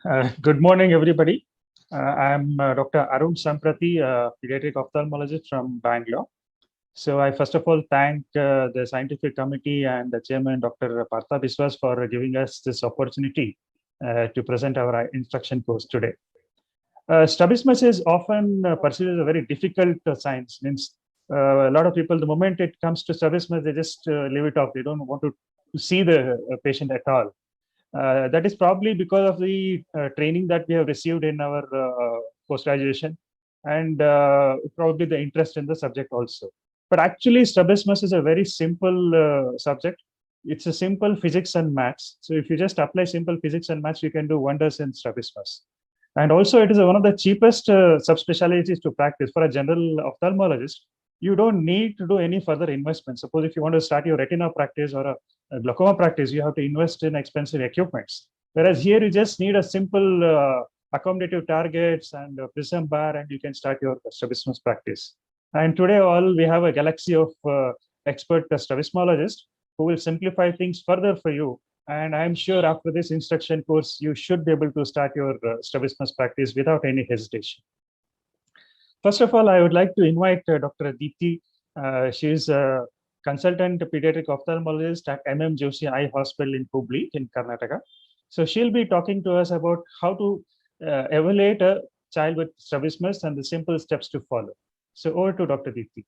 Good morning, everybody. I'm Dr. Arun Samprati, pediatric ophthalmologist from Bangalore. So I first of all thank the scientific committee and the chairman, Dr. Partha Biswas, for giving us this opportunity to present our instruction course today. Strabismus is often perceived as a very difficult science. Means a lot of people, the moment it comes to strabismus, they just leave it off. They don't want to see the patient at all. That is probably because of the training that we have received in our post graduation and probably the interest in the subject also. But actually, strabismus is a very simple subject. It's a simple physics and maths. So if you just apply simple physics and maths, you can do wonders in strabismus. And also, it is one of the cheapest subspecialties to practice for a general ophthalmologist. You don't need to do any further investment. Suppose if you want to start your retina practice or a glaucoma practice, you have to invest in expensive equipments. Whereas here, you just need a simple accommodative targets and a prism bar, and you can start your strabismus practice. And today, all we have a galaxy of expert strabismologists who will simplify things further for you. And I'm sure after this instruction course, you should be able to start your strabismus practice without any hesitation. First of all, I would like to invite Dr. Deepthi. She is a consultant pediatric ophthalmologist at MM Joshi Eye Hospital in Hubli in Karnataka. So she'll be talking to us about how to evaluate a child with strabismus and the simple steps to follow. So over to Dr. Deepthi.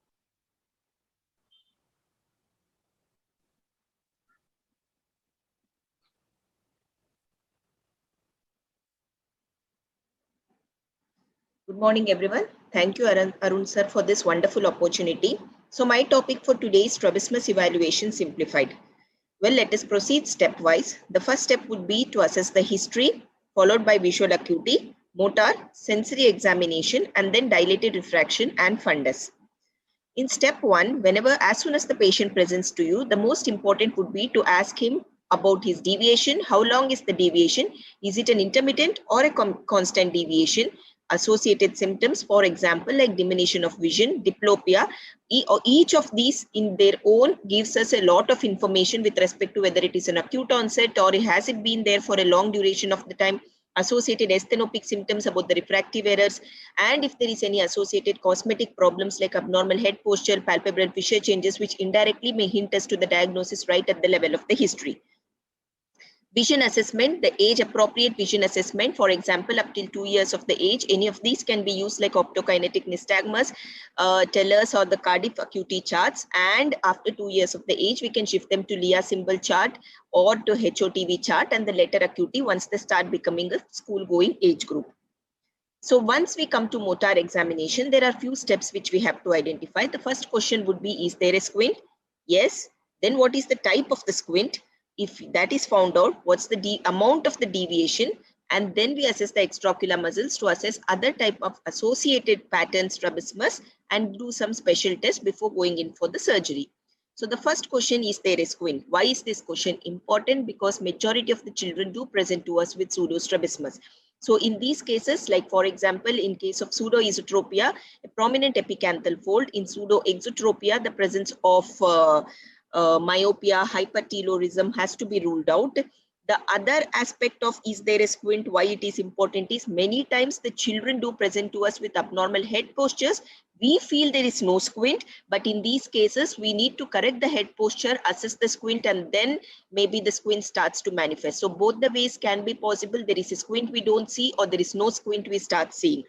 Good morning, everyone. Thank you, Arun sir, for this wonderful opportunity. So my topic for today is strabismus evaluation simplified. Well, let us proceed stepwise. The first step would be to assess the history, followed by visual acuity, motor, sensory examination, and then dilated refraction and fundus. In step one, as soon as the patient presents to you, the most important would be to ask him about his deviation. How long is the deviation? Is it an intermittent or a constant deviation? Associated symptoms, for example, like diminution of vision, diplopia, each of these in their own gives us a lot of information with respect to whether it is an acute onset or has it been there for a long duration of the time, associated asthenopic symptoms about the refractive errors, and if there is any associated cosmetic problems like abnormal head posture, palpebral fissure changes, which indirectly may hint us to the diagnosis right at the level of the history. Vision assessment, the age appropriate vision assessment, for example, up till 2 years of the age, any of these can be used like optokinetic nystagmus, tellers or the Cardiff acuity charts. And after 2 years of the age, we can shift them to Lia symbol chart or to HOTV chart and the letter acuity once they start becoming a school going age group. So once we come to motor examination, there are few steps which we have to identify. The first question would be, is there a squint? Yes. Then what is the type of the squint? If that is found out, what's the amount of the deviation? And then we assess the extraocular muscles to assess other type of associated pattern strabismus and do some special tests before going in for the surgery. So the first question is, there a squint? Why is this question important? Because majority of the children do present to us with pseudostrabismus. So in these cases, like for example, in case of pseudoesotropia, a prominent epicanthal fold. In pseudoexotropia, the presence of myopia, hypertelorism has to be ruled out. The other aspect of is there a squint, why it is important is many times the children do present to us with abnormal head postures. We feel there is no squint, but in these cases, we need to correct the head posture, assess the squint, and then maybe the squint starts to manifest. So both the ways can be possible. There is a squint we don't see, or there is no squint we start seeing.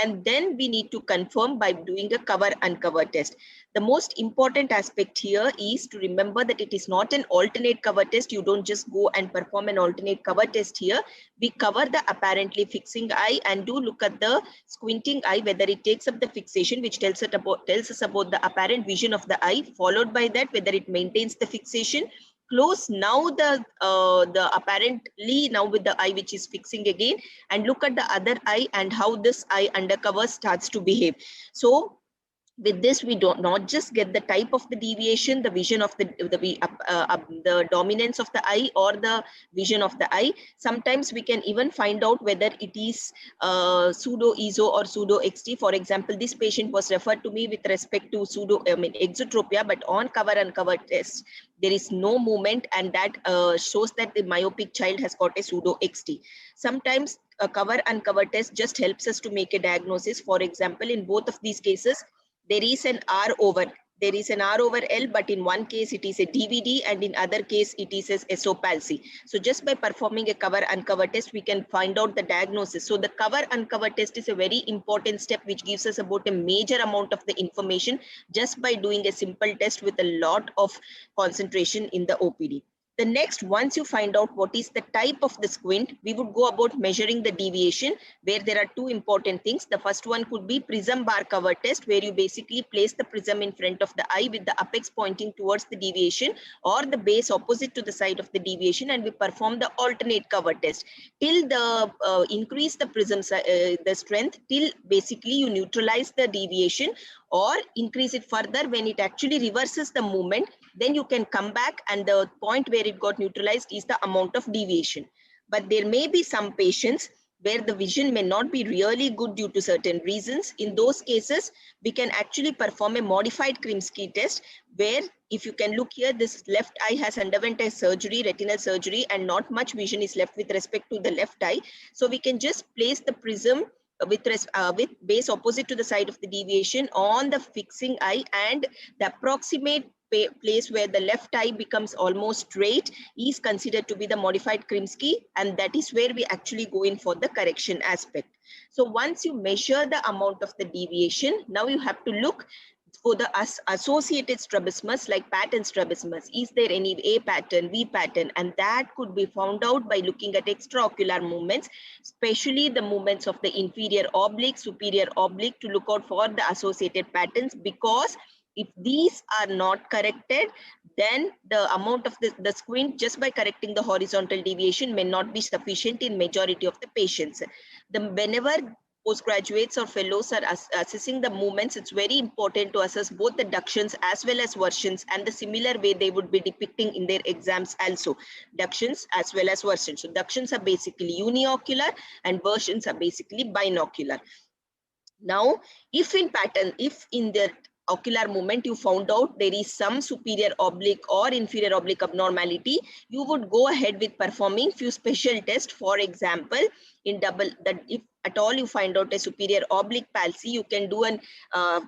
And then we need to confirm by doing a cover uncover test. The most important aspect here is to remember that it is not an alternate cover test. You don't just go and perform an alternate cover test here. We cover the apparently fixing eye and do look at the squinting eye, whether it takes up the fixation, which tells us about the apparent vision of the eye, followed by that whether it maintains the fixation. Close now the apparently now with the eye which is fixing again, and look at the other eye and how this eye undercover starts to behave. So With this, we don't not just get the type of the deviation, the vision of the dominance of the eye or the vision of the eye. Sometimes we can even find out whether it is pseudo ESO or pseudo XT. For example, this patient was referred to me with respect to exotropia, but on cover uncover test, there is no movement, and that shows that the myopic child has got a pseudo XT. Sometimes a cover uncover test just helps us to make a diagnosis. For example, in both of these cases, there is an R over L, but in one case it is a DVD and in other case it is a SO palsy. So just by performing a cover uncover test, we can find out the diagnosis. So the cover uncover test is a very important step which gives us about a major amount of the information just by doing a simple test with a lot of concentration in the OPD. The next, once you find out what is the type of the squint, we would go about measuring the deviation, where there are two important things. The first one could be prism bar cover test, where you basically place the prism in front of the eye with the apex pointing towards the deviation or the base opposite to the side of the deviation, and we perform the alternate cover test till the increase the prism the strength till basically you neutralize the deviation, or increase it further when it actually reverses the movement. Then you can come back, and the point where it got neutralized is the amount of deviation. But there may be some patients where the vision may not be really good due to certain reasons. In those cases, we can actually perform a modified Krimsky test, where if you can look here, this left eye has underwent a surgery, retinal surgery, and not much vision is left with respect to the left eye. So we can just place the prism with base opposite to the side of the deviation on the fixing eye, and the approximate place where the left eye becomes almost straight is considered to be the modified Krimsky, and that is where we actually go in for the correction aspect. So once you measure the amount of the deviation, now you have to look for the associated strabismus like pattern strabismus. Is there any A pattern, V pattern? And that could be found out by looking at extraocular movements, especially the movements of the inferior oblique, superior oblique, to look out for the associated patterns, because if these are not corrected, then the amount of the squint just by correcting the horizontal deviation may not be sufficient in majority of the patients. Whenever postgraduates or fellows are assessing the movements, it's very important to assess both the ductions as well as versions, and the similar way they would be depicting in their exams also. Ductions as well as versions. So ductions are basically uniocular and versions are basically binocular. Now, if in the ocular movement you found out there is some superior oblique or inferior oblique abnormality, you would go ahead with performing few special tests. For example, if at all you find out a superior oblique palsy, you can do an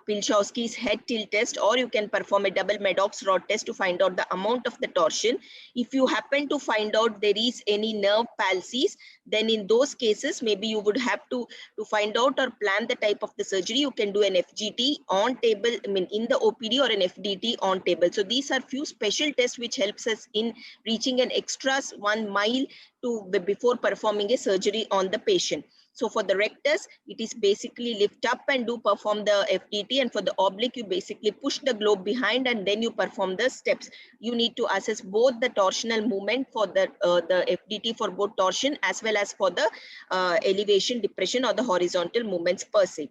Pilchowski's head tilt test, or you can perform a double Maddox rod test to find out the amount of the torsion. If you happen to find out there is any nerve palsies, then in those cases maybe you would have to find out or plan the type of the surgery. You can do an FGT on table, in the OPD, or an FDT on table. So these are few special tests which helps us in reaching an extra 1 mile before performing a surgery on the patient. So for the rectus, it is basically lift up and perform the FDT, and for the oblique, you basically push the globe behind and then you perform the steps. You need to assess both the torsional movement for the FDT for both torsion as well as for the elevation, depression, or the horizontal movements per se.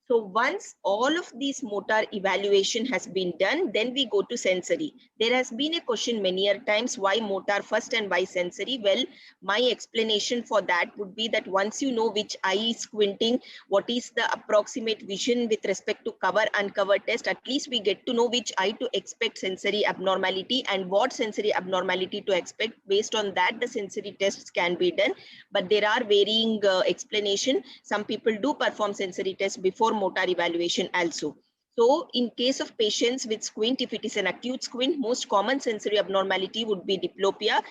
So once all of these motor evaluation has been done, then we go to sensory. There has been a question many times, why motor first and why sensory? Well, my explanation for that would be that once you know which eye is squinting, what is the approximate vision with respect to cover uncover test, at least we get to know which eye to expect sensory abnormality and what sensory abnormality to expect. Based on that, the sensory tests can be done. But there are varying explanation. Some people do perform sensory tests before motor evaluation also. So in case of patients with squint, if it is an acute squint, most common sensory abnormality would be diplopia.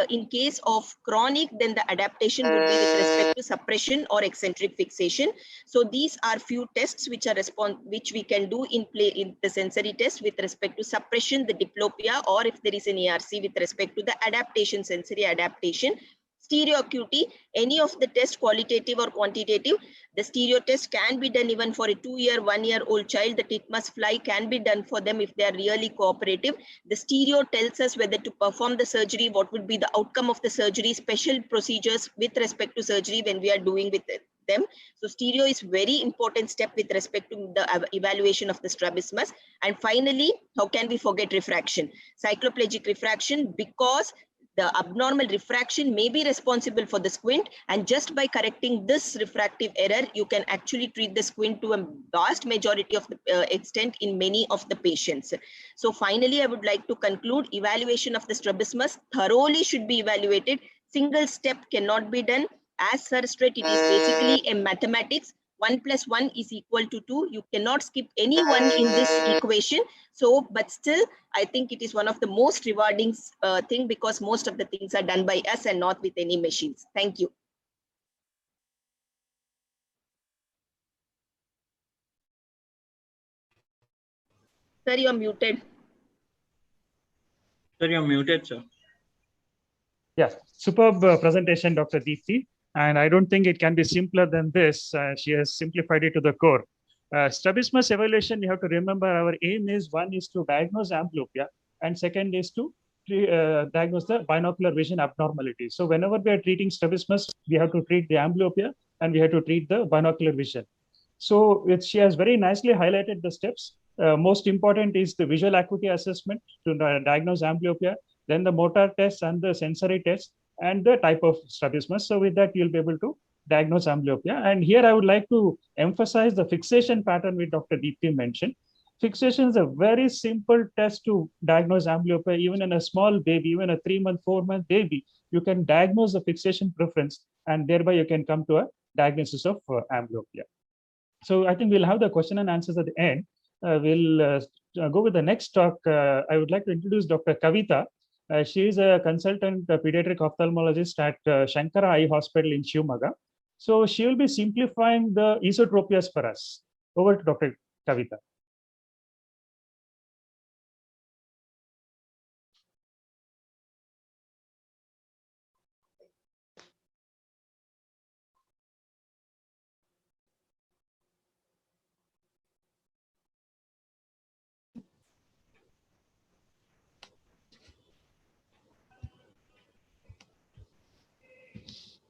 In case of chronic, then the adaptation would be with respect to suppression or eccentric fixation. So these are few tests which we can do in the sensory test with respect to suppression, the diplopia, or if there is an ARC with respect to the adaptation, sensory adaptation. Stereo acuity, any of the test, qualitative or quantitative, the stereo test can be done even for a 2-year, 1-year-old child. The tit must fly can be done for them if they are really cooperative. The stereo tells us whether to perform the surgery, what would be the outcome of the surgery, special procedures with respect to surgery when we are doing with them. So stereo is very important step with respect to the evaluation of the strabismus. And finally, how can we forget refraction? Cycloplegic refraction, because the abnormal refraction may be responsible for the squint, and just by correcting this refractive error, you can actually treat the squint to a vast majority of the extent in many of the patients. So finally, I would like to conclude, evaluation of the strabismus thoroughly should be evaluated. Single step cannot be done. As Sir straight, it is basically a mathematics. 1 + 1 is equal to 2. You cannot skip any one in this equation. So, but still, I think it is one of the most rewarding thing, because most of the things are done by us and not with any machines. Thank you. Sir, you are muted. Sir, you're muted, sir. Yeah, superb presentation, Dr. Deepti. And I don't think it can be simpler than this. She has simplified it to the core. Strabismus evaluation, you have to remember our aim is, one is to diagnose amblyopia, and second is to diagnose the binocular vision abnormality. So whenever we are treating strabismus, we have to treat the amblyopia and we have to treat the binocular vision. So she has very nicely highlighted the steps. Most important is the visual acuity assessment to diagnose amblyopia, then the motor test and the sensory test, and the type of strabismus. So with that, you'll be able to diagnose amblyopia. And here I would like to emphasize the fixation pattern which Dr. Deepti mentioned. Fixation is a very simple test to diagnose amblyopia. Even in a small baby, even a 3-month, 4-month baby, you can diagnose the fixation preference, and thereby you can come to a diagnosis of amblyopia. So I think we'll have the question and answers at the end. We'll go with the next talk. I would like to introduce Dr. Kavita. She is a consultant pediatric ophthalmologist at Shankara Eye Hospital in Shivamogga. So she will be simplifying the esotropias for us. Over to Dr. Kavita.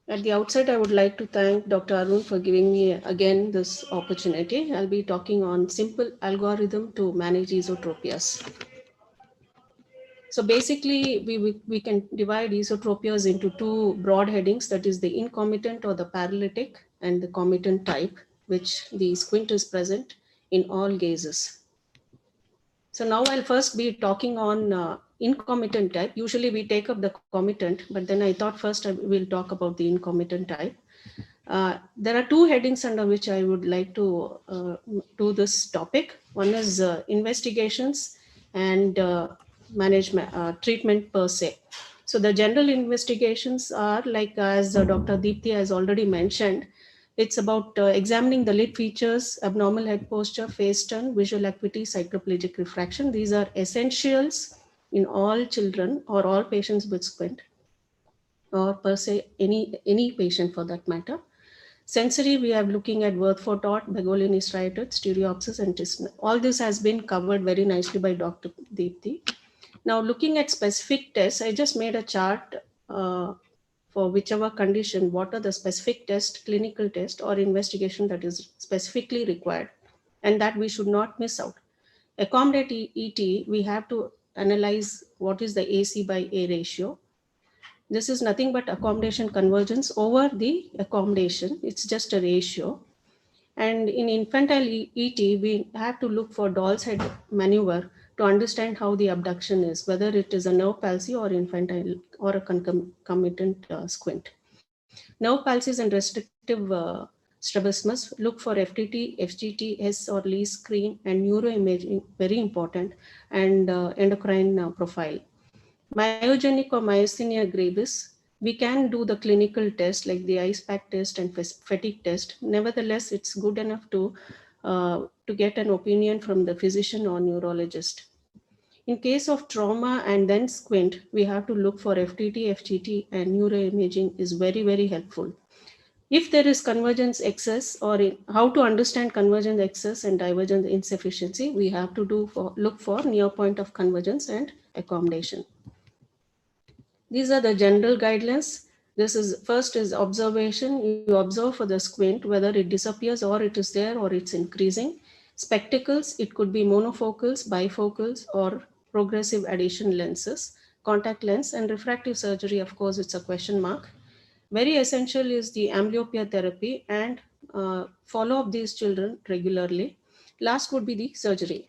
At the outset, I would like to thank Dr. Arun for giving me again this opportunity. I'll be talking on simple algorithm to manage esotropias. So basically, we can divide esotropias into two broad headings, that is the incomitant or the paralytic, and the comitant type, which the squint is present in all gazes. So now I'll first be talking on incomitant type. Usually we take up the comitant, but then I thought first I will talk about the incomitant type. There are two headings under which I would like to do this topic. One is investigations and management, treatment per se. So the general investigations are like, as Dr. Deepti has already mentioned, it's about examining the lid features, abnormal head posture, face turn, visual acuity, cycloplegic refraction. These are essentials in all children or all patients with squint, or per se any patient for that matter. Sensory, we are looking at Worth-Fort Ott, Begolini striatus, stereopsis, and Tishner. All this has been covered very nicely by Dr. Deepti. Now, looking at specific tests, I just made a chart for whichever condition, what are the specific test, clinical test or investigation that is specifically required, and that we should not miss out. Accommodate ET, we have to analyze what is the AC by A ratio. This is nothing but accommodation convergence over the accommodation. It's just a ratio. And in infantile ET, we have to look for Doll's head maneuver to understand how the abduction is, whether it is a nerve palsy or infantile or a concomitant squint. Nerve palsies and restrictive strabismus, look for FTT, FGT, S or Lee screen, and neuroimaging, very important, and endocrine profile. Myogenic or myasthenia gravis, we can do the clinical test like the ICE-PAC test and fatigue test. Nevertheless, it's good enough to get an opinion from the physician or neurologist. In case of trauma and then squint, we have to look for FTT, FGT, and neuroimaging is very, very helpful. If there is convergence excess, or how to understand convergence excess and divergence insufficiency, we have to look for near point of convergence and accommodation. These are the general guidelines. This is first is observation. You observe for the squint, whether it disappears or it is there or it's increasing. Spectacles, it could be monofocals, bifocals, or progressive addition lenses. Contact lens and refractive surgery, of course, it's a question mark. Very essential is the amblyopia therapy and follow up these children regularly. Last would be the surgery.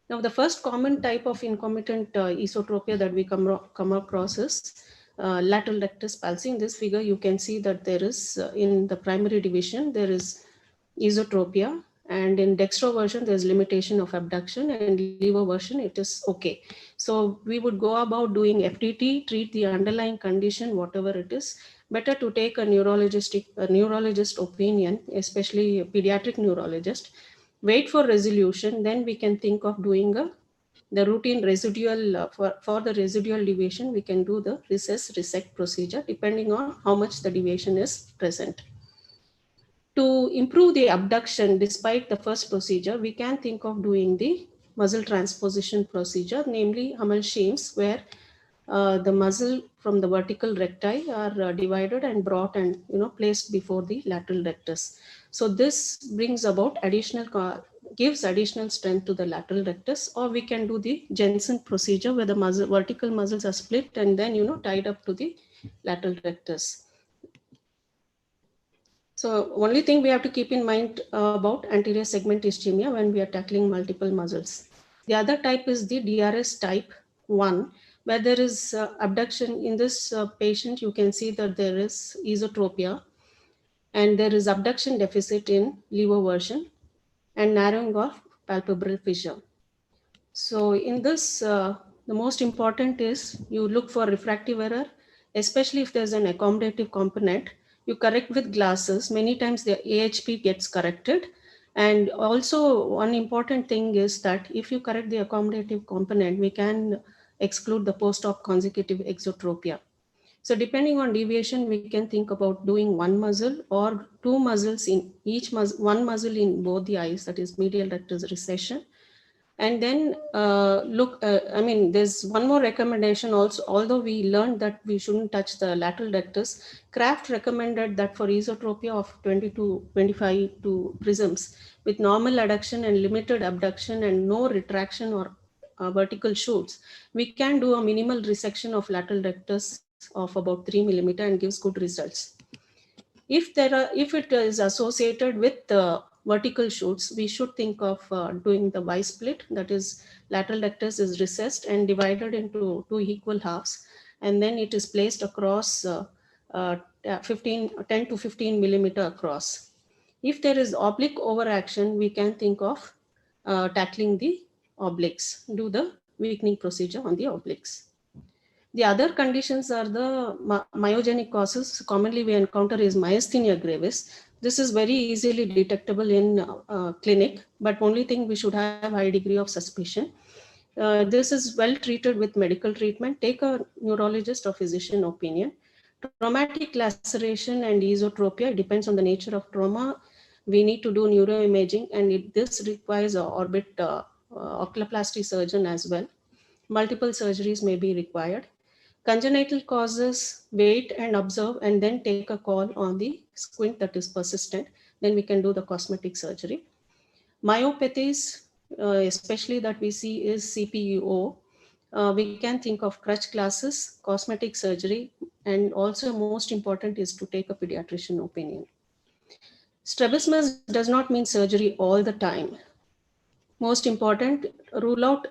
Now, the first common type of concomitant esotropia that we come across is lateral rectus palsy. In this figure, you can see that there is, in the primary division, there is esotropia, and in dextroversion, there's limitation of abduction, and levoversion, it is okay. So we would go about doing FDT, treat the underlying condition, whatever it is. Better to take a neurologist opinion, especially a pediatric neurologist. Wait for resolution, then we can think of doing the routine residual, for the residual deviation, we can do the resect procedure depending on how much the deviation is present. To improve the abduction despite the first procedure, we can think of doing the muscle transposition procedure, namely Hamel-Shames, where the muscle from the vertical recti are divided and brought and placed before the lateral rectus. So this brings about gives additional strength to the lateral rectus, or we can do the Jensen procedure where the vertical muscles are split and then tied up to the lateral rectus. So only thing we have to keep in mind about anterior segment ischemia when we are tackling multiple muscles. The other type is the DRS type 1, where there is abduction. In this patient, you can see that there is esotropia and there is abduction deficit in levoversion and narrowing of palpebral fissure. So in this, the most important is you look for refractive error, especially if there's an accommodative component. You correct with glasses. Many times the AHP gets corrected. And also one important thing is that if you correct the accommodative component, we can exclude the post-op consecutive exotropia. So depending on deviation, we can think about doing one muscle or two muscles in each one muscle in both the eyes, that is medial rectus recession. And then there's one more recommendation also, although we learned that we shouldn't touch the lateral rectus. Kraft recommended that for esotropia of 20 to 25 to prisms with normal adduction and limited abduction and no retraction or vertical shoots, we can do a minimal resection of lateral rectus of about 3 millimeter and gives good results. If it is associated with vertical shoots, we should think of doing the bisplit, that is lateral rectus is recessed and divided into two equal halves, and then it is placed across 10 to 15 millimeter across. If there is oblique overaction, we can think of tackling the obliques, do the weakening procedure on the obliques. The other conditions are the myogenic causes. Commonly we encounter is myasthenia gravis. This is very easily detectable in clinic, but only thing we should have high degree of suspicion. This is well treated with medical treatment. Take a neurologist or physician opinion. Traumatic laceration and esotropia, it depends on the nature of trauma. We need to do neuroimaging, and this requires an orbit oculoplasty surgeon as well. Multiple surgeries may be required. Congenital causes, wait and observe, and then take a call on the squint that is persistent. Then we can do the cosmetic surgery. Myopathies, especially that we see is CPEO. We can think of crutch classes, cosmetic surgery, and also most important is to take a pediatrician opinion. Strabismus does not mean surgery all the time. Most important, rule out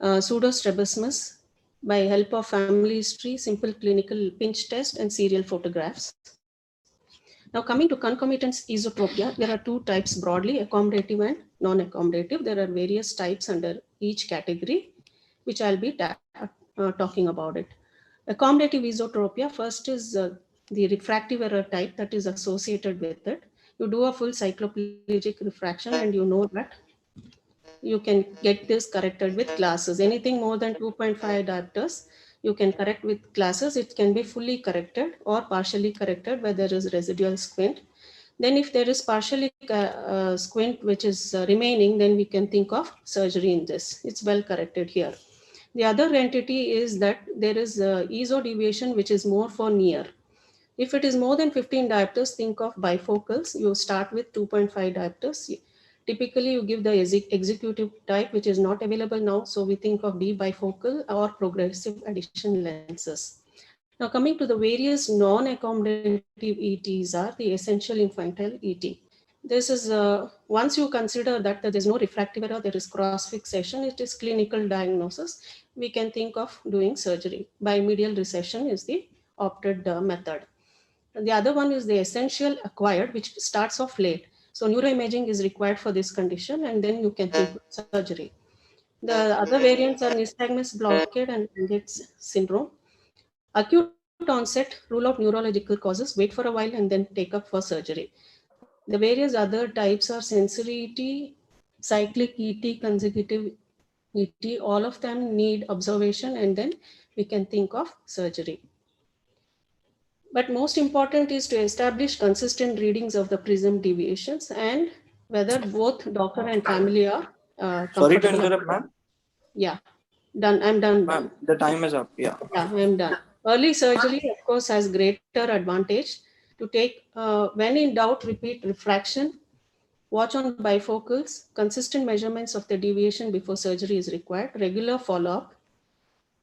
pseudostrabismus by help of family history, simple clinical pinch test, and serial photographs. Now coming to concomitant esotropia, there are two types broadly, accommodative and non-accommodative. There are various types under each category, which I'll be talking about it. Accommodative esotropia, first is the refractive error type that is associated with it. You do a full cycloplegic refraction and you know that you can get this corrected with glasses. Anything more than 2.5 diopters, you can correct with glasses. It can be fully corrected or partially corrected where there is residual squint. Then if there is partially squint which is remaining, then we can think of surgery in this. It's well corrected here. The other entity is that there is ESO deviation which is more for near. If it is more than 15 diopters, think of bifocals. You start with 2.5 diopters. Typically, you give the executive type, which is not available now. So we think of D bifocal or progressive addition lenses. Now, coming to the various non-accommodative ETs are the essential infantile ET. This is, once you consider that there is no refractive error, there is cross-fixation, it is clinical diagnosis, we can think of doing surgery. Bimedial recession is the opted method. The other one is the essential acquired, which starts off late. So neuroimaging is required for this condition, and then you can think of surgery. The other variants are nystagmus blockade and Angett's syndrome. Acute onset, rule out neurological causes, wait for a while, and then take up for surgery. The various other types are sensory ET, cyclic ET, consecutive ET. All of them need observation, and then we can think of surgery. But most important is to establish consistent readings of the prism deviations and whether both doctor and family are Sorry to comfortable. interrupt, ma'am. Yeah, done. I'm done. Ma'am, the time is up. Yeah. Yeah, I'm done. Early surgery, of course, has greater advantage to take. When in doubt, repeat refraction. Watch on bifocals. Consistent measurements of the deviation before surgery is required. Regular follow-up.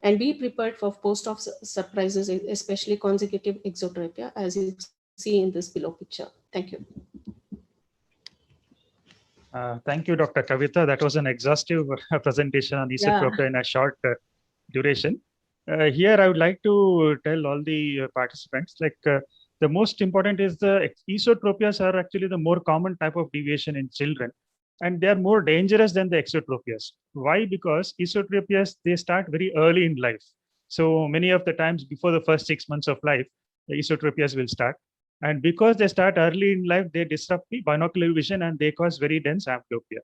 And be prepared for post-op surprises, especially consecutive exotropia, as you see in this below picture. Thank you. Thank you, Dr. Kavita. That was an exhaustive presentation on esotropia in a short duration. Here, I would like to tell all the participants, like the most important is the esotropias are actually the more common type of deviation in children, and they are more dangerous than the exotropias. Why? Because esotropias, they start very early in life. So many of the times before the first 6 months of life, the esotropias will start. And because they start early in life, they disrupt the binocular vision and they cause very dense amblyopia.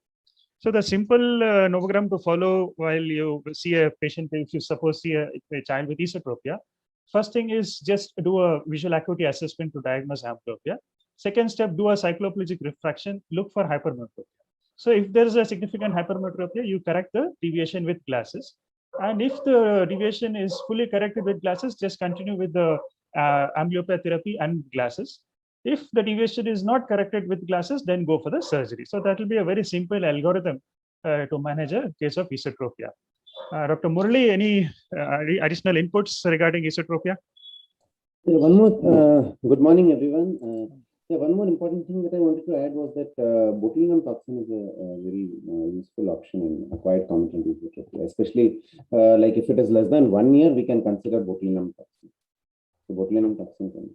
So the simple nomogram to follow while you see a patient, if you suppose see a child with esotropia, first thing is just do a visual acuity assessment to diagnose amblyopia. Second step, do a cycloplegic refraction, look for hypermetropia. So if there is a significant hypermetropia, you correct the deviation with glasses. And if the deviation is fully corrected with glasses, just continue with the amblyopia therapy and glasses. If the deviation is not corrected with glasses, then go for the surgery. So that will be a very simple algorithm to manage a case of esotropia. Dr. Murali, any additional inputs regarding esotropia? One more, good morning, everyone. One more important thing that I wanted to add was that botulinum toxin is a very useful option in acquired comitant esotropia, especially like if it is less than 1 year, we can consider botulinum toxin. So botulinum toxin can.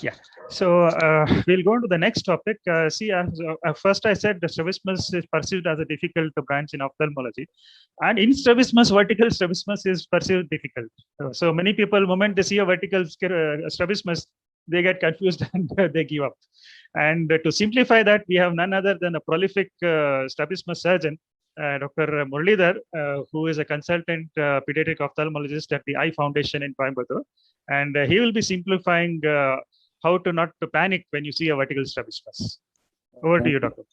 Yeah, so we'll go on to the next topic. First I said the strabismus is perceived as a difficult branch in ophthalmology, and in strabismus, vertical strabismus is perceived difficult. So many people, moment they see a vertical strabismus, they get confused and they give up. And to simplify that, we have none other than a prolific strabismus surgeon, Dr. Muralidhar, who is a consultant pediatric ophthalmologist at the Eye Foundation in Coimbatore. And he will be simplifying how to not to panic when you see a vertical strabismus. Over to you, Doctor.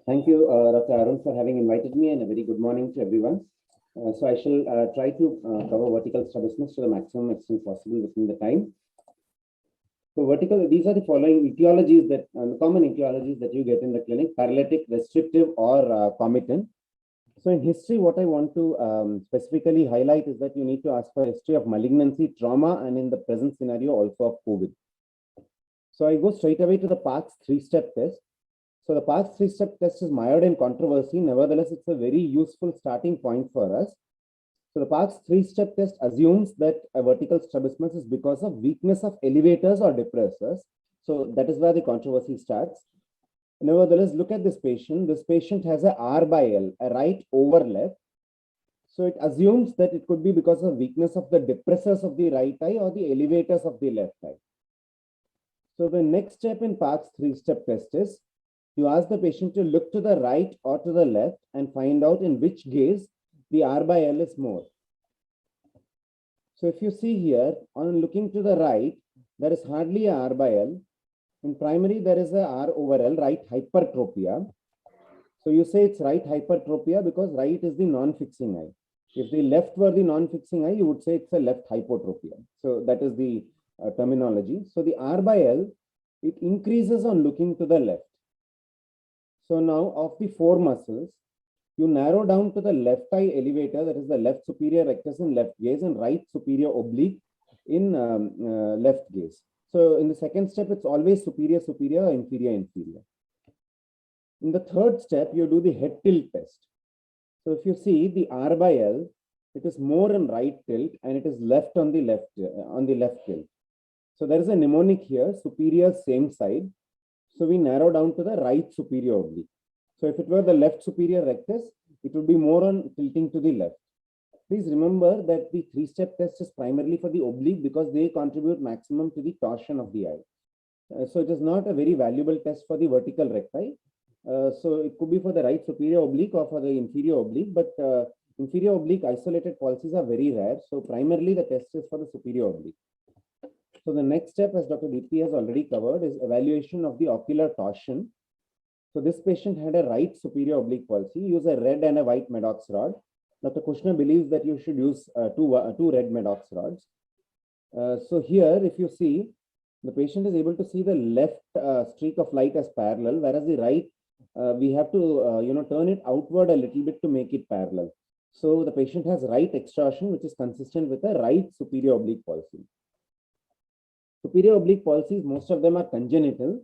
Thank you, Dr. Arun, for having invited me, and a very good morning to everyone. So I shall try to cover vertical strabismus to the maximum extent possible within the time. So vertical, these are the following etiologies that, common etiologies that you get in the clinic: paralytic, restrictive, or comitant. So in history, what I want to specifically highlight is that you need to ask for history of malignancy, trauma, and in the present scenario also of COVID. So I go straight away to the Parkes 3-step test. So the Parkes 3-step test is mired in controversy. Nevertheless, it's a very useful starting point for us. So the Parkes 3-step test assumes that a vertical strabismus is because of weakness of elevators or depressors. So that is where the controversy starts. Nevertheless, look at this patient. This patient has a R by L, a right over left. So it assumes that it could be because of weakness of the depressors of the right eye or the elevators of the left eye. So the next step in Parkes 3-step test is you ask the patient to look to the right or to the left and find out in which gaze the R by L is more. So if you see here, on looking to the right, there is hardly a R by L. In primary, there is a R over L, right hypertropia. So you say it's right hypertropia because right is the non-fixing eye. If the left were the non-fixing eye, you would say it's a left hypotropia. So that is the terminology. So the R by L, it increases on looking to the left. So now of the four muscles, you narrow down to the left eye elevator, that is the left superior rectus in left gaze and right superior oblique in left gaze. So in the second step, it's always superior, superior, inferior, inferior. In the third step, you do the head tilt test. So if you see the R by L, it is more in right tilt and it is left on the left tilt. So there is a mnemonic here, superior same side. So we narrow down to the right superior oblique. So if it were the left superior rectus, it would be more on tilting to the left. Please remember that the three-step test is primarily for the oblique because they contribute maximum to the torsion of the eye. So it is not a very valuable test for the vertical recti. So it could be for the right superior oblique or for the inferior oblique, but inferior oblique isolated palsies are very rare. So primarily the test is for the superior oblique. So the next step, as Dr. Deepti has already covered, is evaluation of the ocular torsion. So this patient had a right superior oblique palsy. Use a red and a white Maddox rod. Dr. Kushner believes that you should use two red Maddox rods. So here, if you see, the patient is able to see the left streak of light as parallel, whereas the right, we have to turn it outward a little bit to make it parallel. So the patient has right extorsion, which is consistent with a right superior oblique palsy. Superior oblique palsies, most of them are congenital,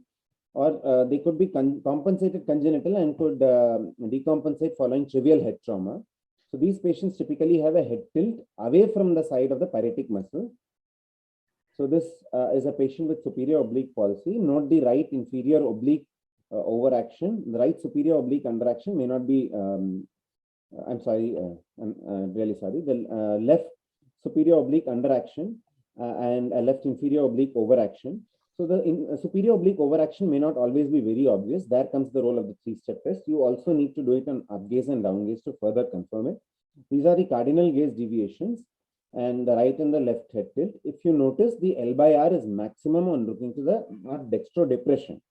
or they could be compensated congenital and could decompensate following trivial head trauma. So these patients typically have a head tilt away from the side of the parietic muscle. So this is a patient with superior oblique palsy. Note the right inferior oblique overaction. The right superior oblique underaction may not be, I'm sorry, I'm really sorry. The left superior oblique underaction and a left inferior oblique overaction. So the superior oblique overaction may not always be very obvious. There comes the role of the three-step test. You also need to do it on up gaze and down gaze to further confirm it. These are the cardinal gaze deviations and the right and the left head tilt. If you notice, the L by R is maximum on looking to the dextrodepression.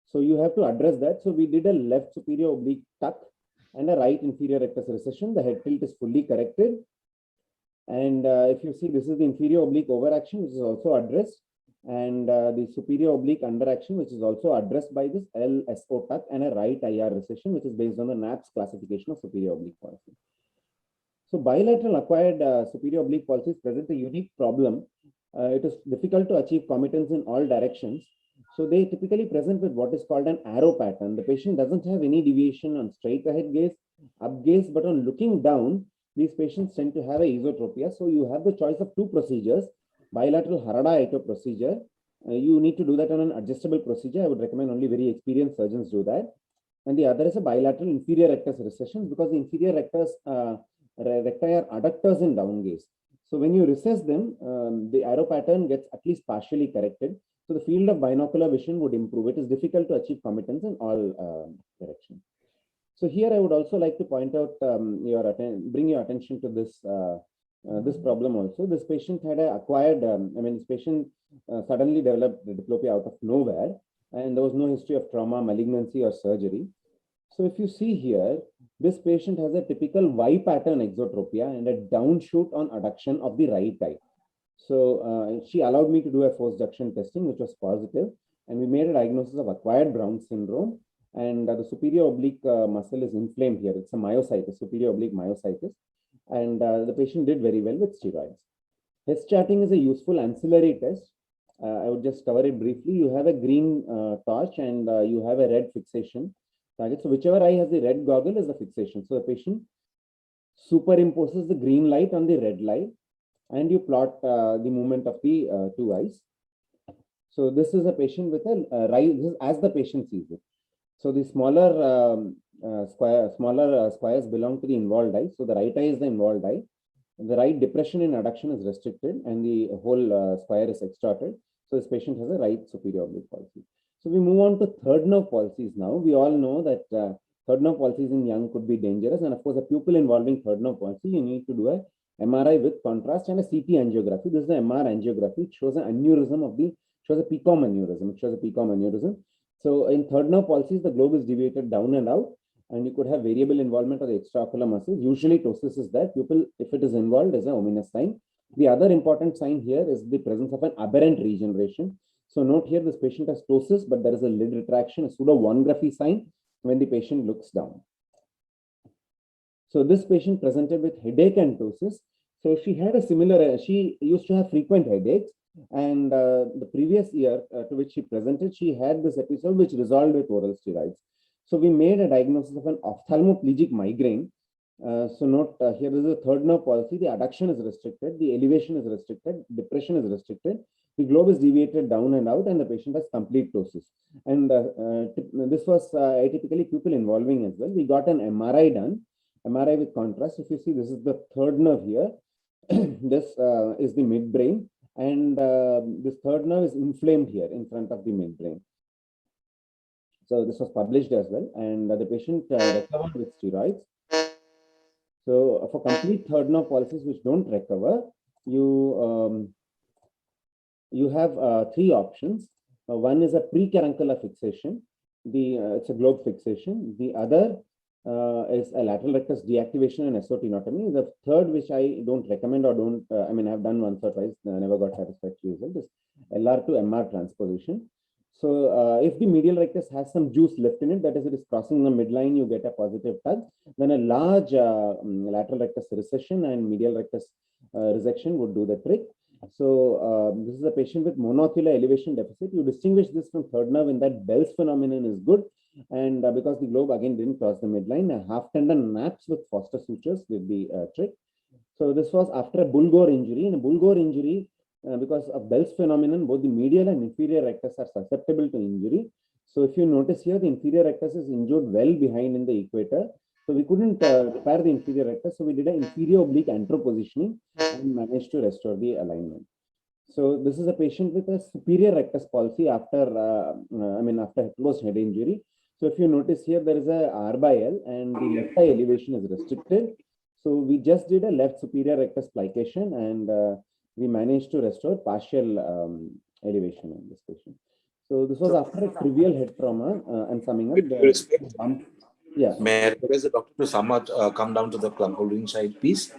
So you have to address that. So we did a left superior oblique tuck and a right inferior rectus recession. The head tilt is fully corrected. And if you see, this is the inferior oblique overaction, which is also addressed. And the superior oblique underaction, which is also addressed by this LSO tuck and a right IR recession, which is based on the NAPS classification of superior oblique palsy. So bilateral acquired superior oblique palsies present a unique problem. It is difficult to achieve committance in all directions. So they typically present with what is called an arrow pattern. The patient doesn't have any deviation on straight ahead gaze, up gaze, but on looking down, these patients tend to have a esotropia. So you have the choice of two procedures. Bilateral Harada-Ito procedure. You need to do that on an adjustable procedure. I would recommend only very experienced surgeons do that. And the other is a bilateral inferior rectus recession because the inferior rectus recti are adductors in down gaze. So when you recess them, the arrow pattern gets at least partially corrected. So the field of binocular vision would improve. It is difficult to achieve committance in all directions. So here I would also like to point out, bring your attention to this this problem also. This patient had acquired, this patient suddenly developed diplopia out of nowhere, and there was no history of trauma, malignancy, or surgery. So if you see here, this patient has a typical Y pattern exotropia and a downshoot on adduction of the right eye. So she allowed me to do a forced adduction testing, which was positive, and we made a diagnosis of acquired Brown syndrome. And the superior oblique muscle is inflamed here. It's a myositis, superior oblique myositis. And the patient did very well with steroids. Hess charting is a useful ancillary test. I would just cover it briefly. You have a green torch and you have a red fixation target. So whichever eye has the red goggle is the fixation. So the patient superimposes the green light on the red light and you plot the movement of the two eyes. So this is a patient with a right, this is as the patient sees it. So the smaller squares belong to the involved eye. So the right eye is the involved eye. The right depression in adduction is restricted and the whole square is extorted. So this patient has a right superior oblique palsy. So we move on to third nerve palsies now. We all know that third nerve palsies in young could be dangerous. And of course, a pupil involving third nerve palsy, you need to do a MRI with contrast and a CT angiography. This is the MR angiography. It shows an aneurysm of the, shows a PCOM aneurysm. It shows a PCOM aneurysm. So in third nerve palsies, the globe is deviated down and out. and you could have variable involvement of the extraocular muscles. Usually ptosis is there. Pupil, if it is involved, is an ominous sign. The other important sign here is the presence of an aberrant regeneration. So note here, this patient has ptosis, but there is a lid retraction, a pseudo-vonography sign when the patient looks down. So this patient presented with headache and ptosis. So she had a similar, she used to have frequent headaches, and the previous year to which she presented, she had this episode which resolved with oral steroids. So we made a diagnosis of an ophthalmoplegic migraine. So note here is a third nerve palsy. The adduction is restricted, the elevation is restricted, depression is restricted, the globe is deviated down and out, and the patient has complete ptosis. And this was atypically pupil involving as well. We got an MRI done, MRI with contrast. If you see, this is the third nerve here. This is the midbrain, and this third nerve is inflamed here in front of the midbrain. So this was published as well, and the patient recovered with steroids. So for complete third nerve palsies which don't recover, you have three options. One is a precaruncular fixation. It's a globe fixation. The other is a lateral rectus deactivation and esotenotomy. The third, which I don't recommend or don't, I mean, I've done once or twice, never got satisfactory result, is LR to MR transposition. So if the medial rectus has some juice left in it, that is, it is crossing the midline, you get a positive tug, then a large lateral rectus recession and medial rectus resection would do the trick. So this is a patient with monocular elevation deficit. You distinguish this from third nerve in that Bell's phenomenon is good. And because the globe again didn't cross the midline, a half tendon maps with Foster sutures did the trick. So this was after a Bull-Gore injury. In a Bull-Gore injury, because of Bell's phenomenon, both the medial and inferior rectus are susceptible to injury. So if you notice here, the inferior rectus is injured well behind in the equator. So we couldn't repair the inferior rectus. So we did an inferior oblique anteropositioning and managed to restore the alignment. So this is a patient with a superior rectus palsy after, after closed head injury. So if you notice here, there is a R by L and the left eye elevation is restricted. So we just did a left superior rectus plication and we managed to restore partial elevation in this patient. So this was after a trivial head trauma and summing up. Yeah. May I request the doctor to somewhat come down to the club holding side, please?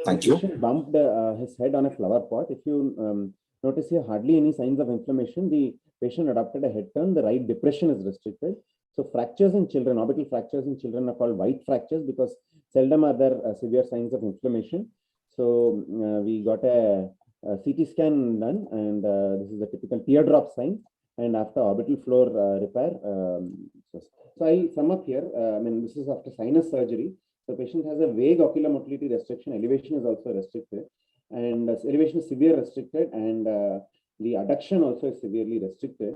Thank you. The patient bumped his head on a flower pot. If you notice here, hardly any signs of inflammation. The patient adopted a head turn. The right depression is restricted. So fractures in children, orbital fractures in children are called white fractures because seldom are there severe signs of inflammation. So we got a CT scan done, and this is a typical teardrop sign. And after orbital floor repair, so I'll sum up here. This is after sinus surgery. The patient has a vague ocular motility restriction. Elevation is also restricted, and elevation is severe restricted, and the adduction also is severely restricted.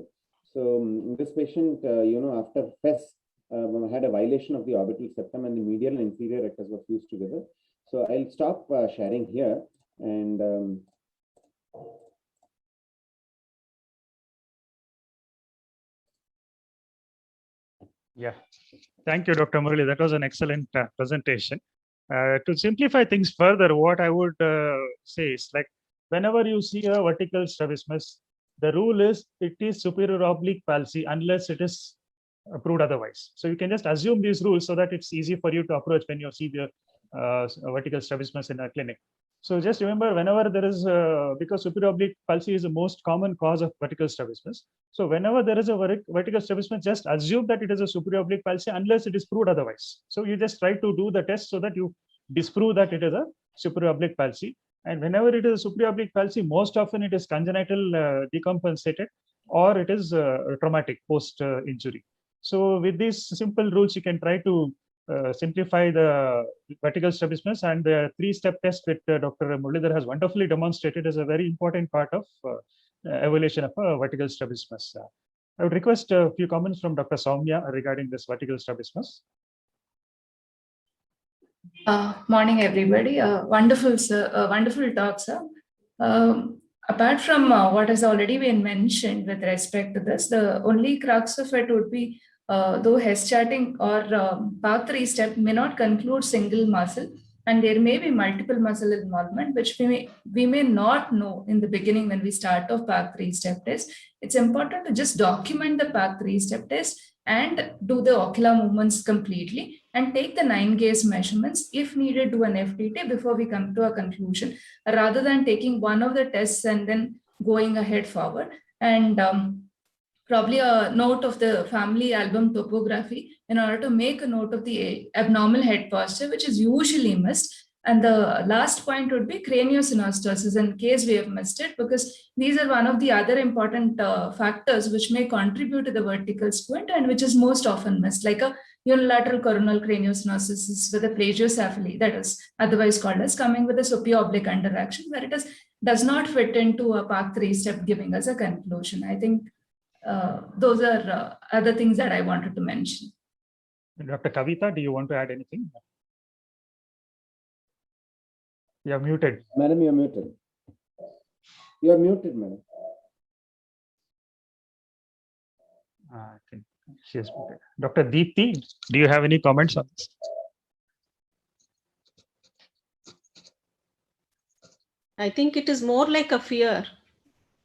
So this patient, after FES, had a violation of the orbital septum, and the medial and inferior rectus were fused together. So I'll stop sharing here, and yeah, thank you, Dr. Murali. That was an excellent presentation. To simplify things further, what I would say is, like, whenever you see a vertical strabismus, the rule is it is superior oblique palsy unless it is proved otherwise. So you can just assume these rules so that it's easy for you to approach when you see the vertical strabismus in a clinic. So just remember, whenever there is, because superior oblique palsy is the most common cause of vertical strabismus. So whenever there is a vertical strabismus, just assume that it is a superior oblique palsy unless it is proved otherwise. So you just try to do the test so that you disprove that it is a superior oblique palsy. And whenever it is a superior oblique palsy, most often it is congenital decompensated, or it is traumatic post-injury. So with these simple rules, you can try to simplify the vertical strabismus, and the 3-step test with Dr. Muralidhar has wonderfully demonstrated is a very important part of evaluation of a vertical strabismus. I would request a few comments from Dr. Soumya regarding this vertical strabismus. Morning, everybody. Wonderful, sir. Wonderful talk, sir. Apart from what has already been mentioned with respect to this, the only crux of it would be though Hess charting or path 3 step may not conclude single muscle, and there may be multiple muscle involvement, which we may not know in the beginning when we start off PAC 3-step test. It's important to just document the PAC 3-step test and do the ocular movements completely and take the 9-gaze measurements. If needed, do an FTT before we come to a conclusion, rather than taking one of the tests and then going ahead forward. And probably a note of the family album topography in order to make a note of the abnormal head posture, which is usually missed. And the last point would be craniosynostosis, in case we have missed it, because these are one of the other important factors which may contribute to the vertical squint and which is most often missed, like a unilateral coronal craniosynostosis with a plagiocephaly, that is otherwise called as coming with a superior-oblique underaction, where it does not fit into a PAC 3-step, giving us a conclusion. I think those are other things that I wanted to mention. Dr. Kavita, do you want to add anything? You're muted. Madam, you're muted. You're muted, madam. I think she is muted. Dr. Deepti, do you have any comments on this? I think it is more like a fear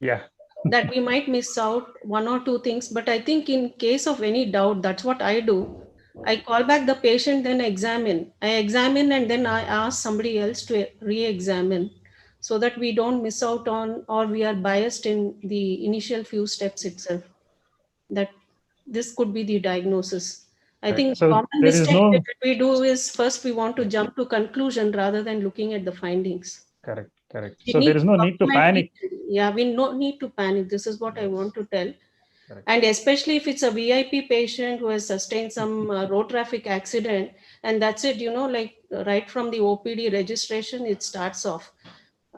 Yeah. that we might miss out one or two things. But I think in case of any doubt, that's what I do. I call back the patient, then examine. I examine and then I ask somebody else to re-examine so that we don't miss out on, or we are biased in the initial few steps itself, that this could be the diagnosis. I Right. think So common there is mistake no- that we do is first we want to jump to conclusion rather than looking at the findings. Correct. We So need there is no need to document panic. it. Yeah, we no need to panic. This is what I want to tell. Correct. And especially if it's a VIP patient who has sustained some road traffic accident, and that's it, like right from the OPD registration, it starts off,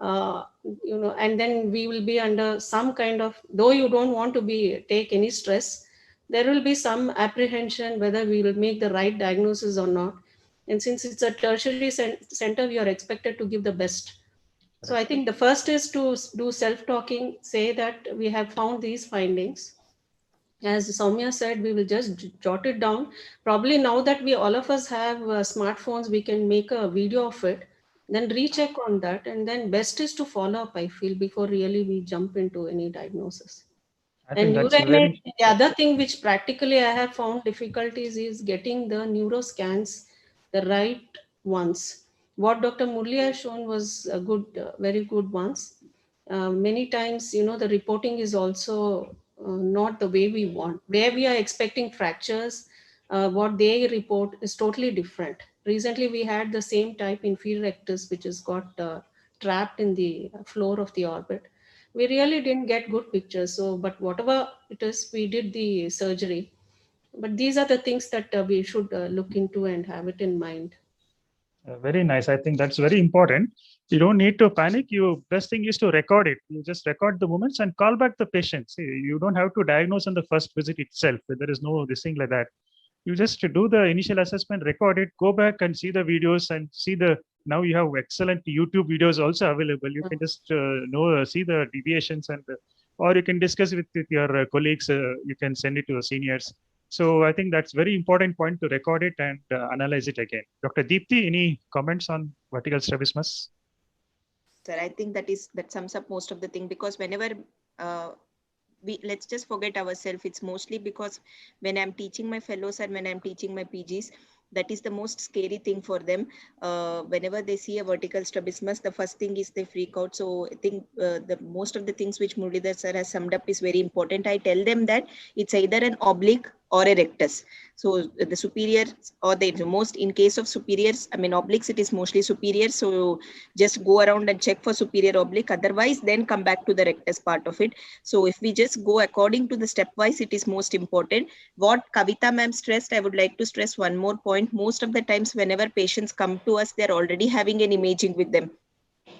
and then we will be under some kind of, though you don't want to take any stress, there will be some apprehension whether we will make the right diagnosis or not. And since it's a tertiary center, we are expected to give the best. So I think the first is to do self-talking, say that we have found these findings. As Soumya said, we will just jot it down. Probably now that all of us have smartphones, we can make a video of it, then recheck on that. And then best is to follow up, I feel, before really we jump into any diagnosis. I And think that's very, the other thing which practically I have found difficulties is getting the neuroscans, the right ones. What Dr. Murli has shown was a good, very good ones. Many times, the reporting is also not the way we want. Where we are expecting fractures, what they report is totally different. Recently, we had the same type inferior rectus, which has got trapped in the floor of the orbit. We really didn't get good pictures. So, but whatever it is, we did the surgery. But these are the things that we should look into and have it in mind. very nice. I think that's very important. You don't need to panic. Best thing is to record it. You just record the movements and call back the patient. See, you don't have to diagnose on the first visit itself. There is no this thing like that. You just do the initial assessment, record it, go back and see the videos and see now you have excellent YouTube videos also available. You can just see the deviations or you can discuss with your colleagues. You can send it to the seniors. So I think that's very important point to record it and analyze it again. Dr. Deepti, any comments on vertical strabismus? Sir, I think that sums up most of the thing, because whenever let's just forget ourselves. It's mostly because when I'm teaching my fellows and when I'm teaching my PGs, that is the most scary thing for them. Whenever they see a vertical strabismus, the first thing is they freak out. So I think the most of the things which Muralidhar sir has summed up is very important. I tell them that it's either an oblique or a rectus. So the superior or the most, in case of superiors, I mean obliques, it is mostly superior. So just go around and check for superior oblique. Otherwise, then come back to the rectus part of it. So if we just go according to the stepwise, it is most important. What Kavita ma'am stressed, I would like to stress one more point. Most of the times, whenever patients come to us, they're already having an imaging with them.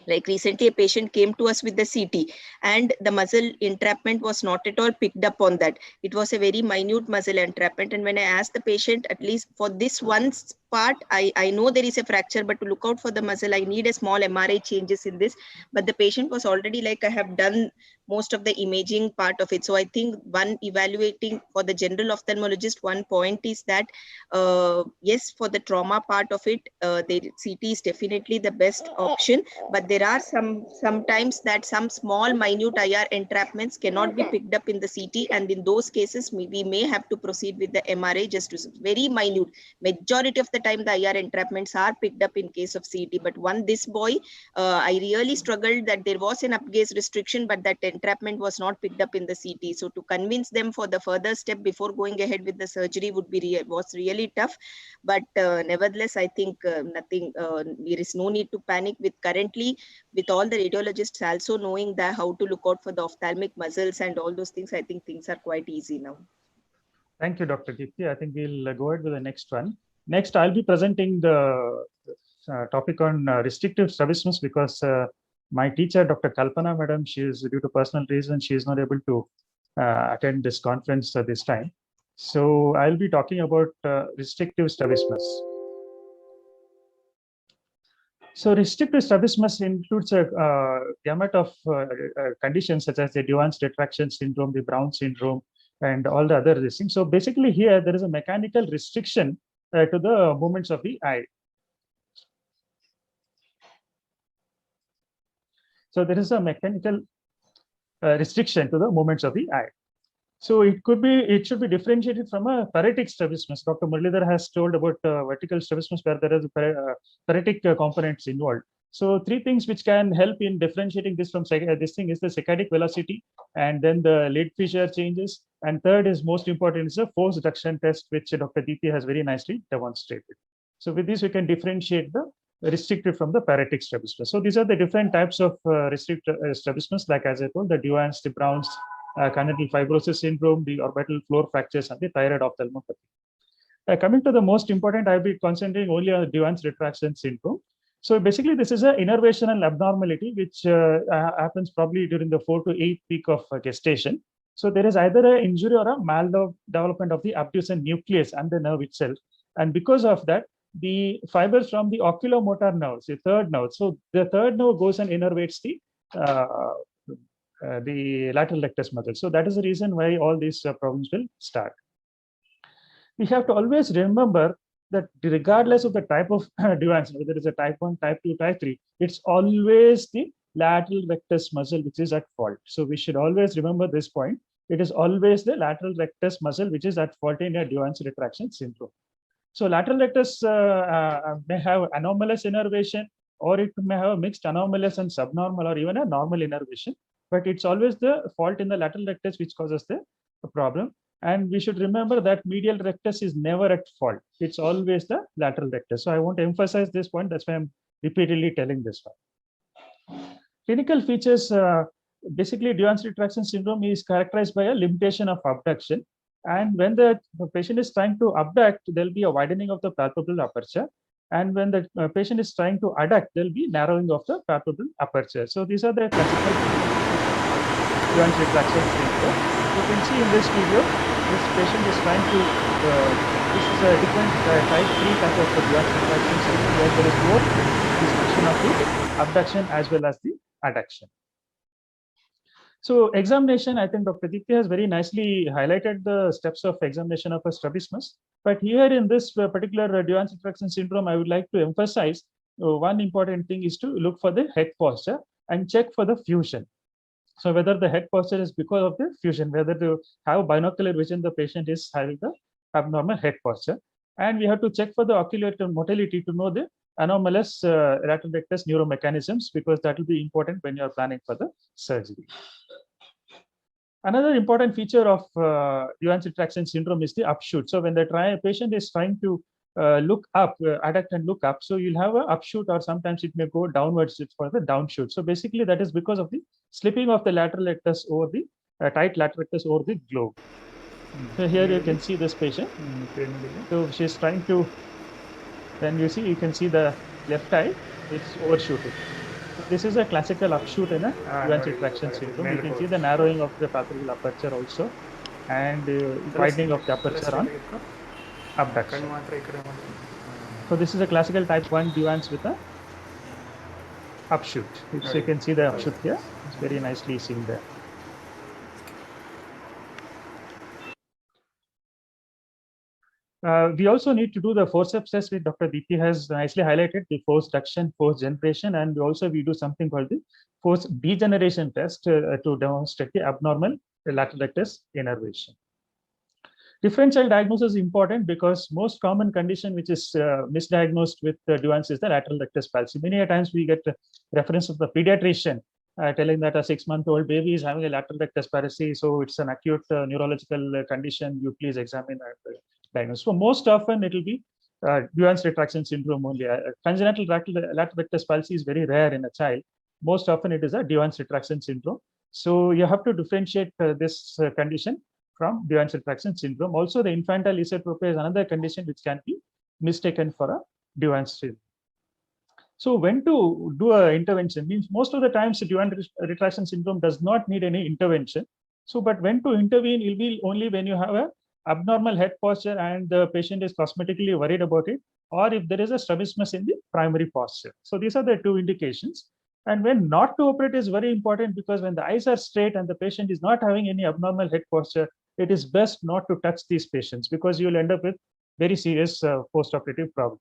Like recently, a patient came to us with the CT and the muscle entrapment was not at all picked up on that. It was a very minute muscle entrapment. And when I asked the patient, at least for this one part, I know there is a fracture, but to look out for the muscle, I need a small MRI changes in this. But the patient was already like, I have done most of the imaging part of it. So I think one evaluating for the general ophthalmologist, one point is that, yes, for the trauma part of it, the CT is definitely the best option. But there are sometimes that some small minute IR entrapments cannot be picked up in the CT. And in those cases, we may have to proceed with the MRI, just to very minute. Majority of the time, the IR entrapments are picked up in case of CT. But this boy, I really struggled that there was an up-gaze restriction, but that entrapment was not picked up in the CT. So to convince them for the further step before going ahead with the surgery was really tough. But nevertheless, I think nothing. There is no need to panic with currently with all the radiologists also knowing that how to look out for the ophthalmic muscles and all those things. I think things are quite easy now. Thank you, Dr. Deepti. I think we'll go ahead with the next one. Next, I'll be presenting the topic on restrictive strabismus because my teacher, Dr. Kalpana Madam, she is due to personal reasons, she is not able to attend this conference this time. So I'll be talking about restrictive strabismus. So restrictive strabismus includes a gamut of conditions such as the Duane's retraction syndrome, the Brown syndrome, and all the other things. So basically here, there is a mechanical restriction to the movements of the eye. So there is a mechanical restriction to the movements of the eye. So it should be differentiated from a paretic strabismus. Dr. Muralidhar has told about vertical strabismus where there is paretic components involved. So three things which can help in differentiating this from this thing is the saccadic velocity, and then the lid fissure changes. And third is most important is the force reduction test, which Dr. Deepti has very nicely demonstrated. So with this, we can differentiate the restrictive from the paretic strabismus. So these are the different types of restrictive strabismus, like as I told, the Duane's, the Brown's, congenital fibrosis syndrome, the orbital floor fractures, and the thyroid ophthalmopathy. Coming to the most important, I'll be concentrating only on Duane's retraction syndrome. So basically, this is an innervational abnormality which happens probably during the 4 to 8 week of gestation. So there is either an injury or a maldevelopment of the abducent nucleus and the nerve itself. And because of that, the fibers from the oculomotor nerves, the third nerve. So the third nerve goes and innervates the lateral rectus muscle. So that is the reason why all these problems will start. We have to always remember that regardless of the type of Duane's, whether it's a type 1, type 2, type 3, it's always the lateral rectus muscle which is at fault. So we should always remember this point. It is always the lateral rectus muscle which is at fault in a Duane's retraction syndrome. So lateral rectus may have anomalous innervation, or it may have mixed anomalous and subnormal, or even a normal innervation. But it's always the fault in the lateral rectus which causes the problem. And we should remember that medial rectus is never at fault. It's always the lateral rectus. So I want to emphasize this point. That's why I'm repeatedly telling this one. Clinical features, basically Duane's retraction syndrome is characterized by a limitation of abduction. And when the patient is trying to abduct, there'll be a widening of the palpebral aperture. And when the patient is trying to adduct, there'll be narrowing of the palpebral aperture. So these are the classical Duane's retraction syndrome. You can see in this video, this patient is trying to, this is a different type 3 type of Duane's retraction syndrome where there is both restriction of the abduction as well as the adduction. So examination, I think Dr. Deepti has very nicely highlighted the steps of examination of a strabismus. But here in this particular Duane's retraction syndrome, I would like to emphasize one important thing is to look for the head posture and check for the fusion. So whether the head posture is because of the fusion, whether to have binocular vision, the patient is having the abnormal head posture. And we have to check for the ocular motility to know the anomalous lateral rectus neuromechanisms, because that will be important when you are planning for the surgery. Another important feature of Duane's retraction syndrome is the upshoot. So when the patient is trying to look up, adduct and look up, so you'll have an upshoot, or sometimes it may go downwards for the downshoot. So basically that is because of the slipping of the lateral rectus over the tight lateral rectus over the globe. So here you can see this patient. So she's trying to, then you can see the left eye, it's overshooting. So this is a classical upshoot in a Duane's retraction syndrome. You can see the narrowing of the palpebral aperture also, and widening of the aperture on abduction. So this is a classical type 1 Duans with a upshoot. So you can see the upshoot here. It's very nicely seen there. We also need to do the forceps test, which Dr. Deepthi has nicely highlighted, the force duction, force generation, and we do something called the force degeneration test to demonstrate the abnormal lateral rectus innervation. Differential diagnosis is important because most common condition which is misdiagnosed with Duans is the lateral rectus palsy. Many a times we get reference of the pediatrician telling that a 6-month-old baby is having a lateral rectus palsy, so it's an acute neurological condition. You please examine and diagnose. So most often it will be Duans retraction syndrome only. Congenital lateral rectus palsy is very rare in a child. Most often it is a Duans retraction syndrome. So you have to differentiate this condition from Duans retraction syndrome. Also, the infantile esotropia is another condition which can be mistaken for a Duans syndrome. So when to do an intervention means most of the times Duans retraction syndrome does not need any intervention. So, but when to intervene will be only when you have a abnormal head posture and the patient is cosmetically worried about it, or if there is a strabismus in the primary posture. So these are the two indications. And when not to operate is very important, because when the eyes are straight and the patient is not having any abnormal head posture, it is best not to touch these patients because you will end up with very serious post-operative problems.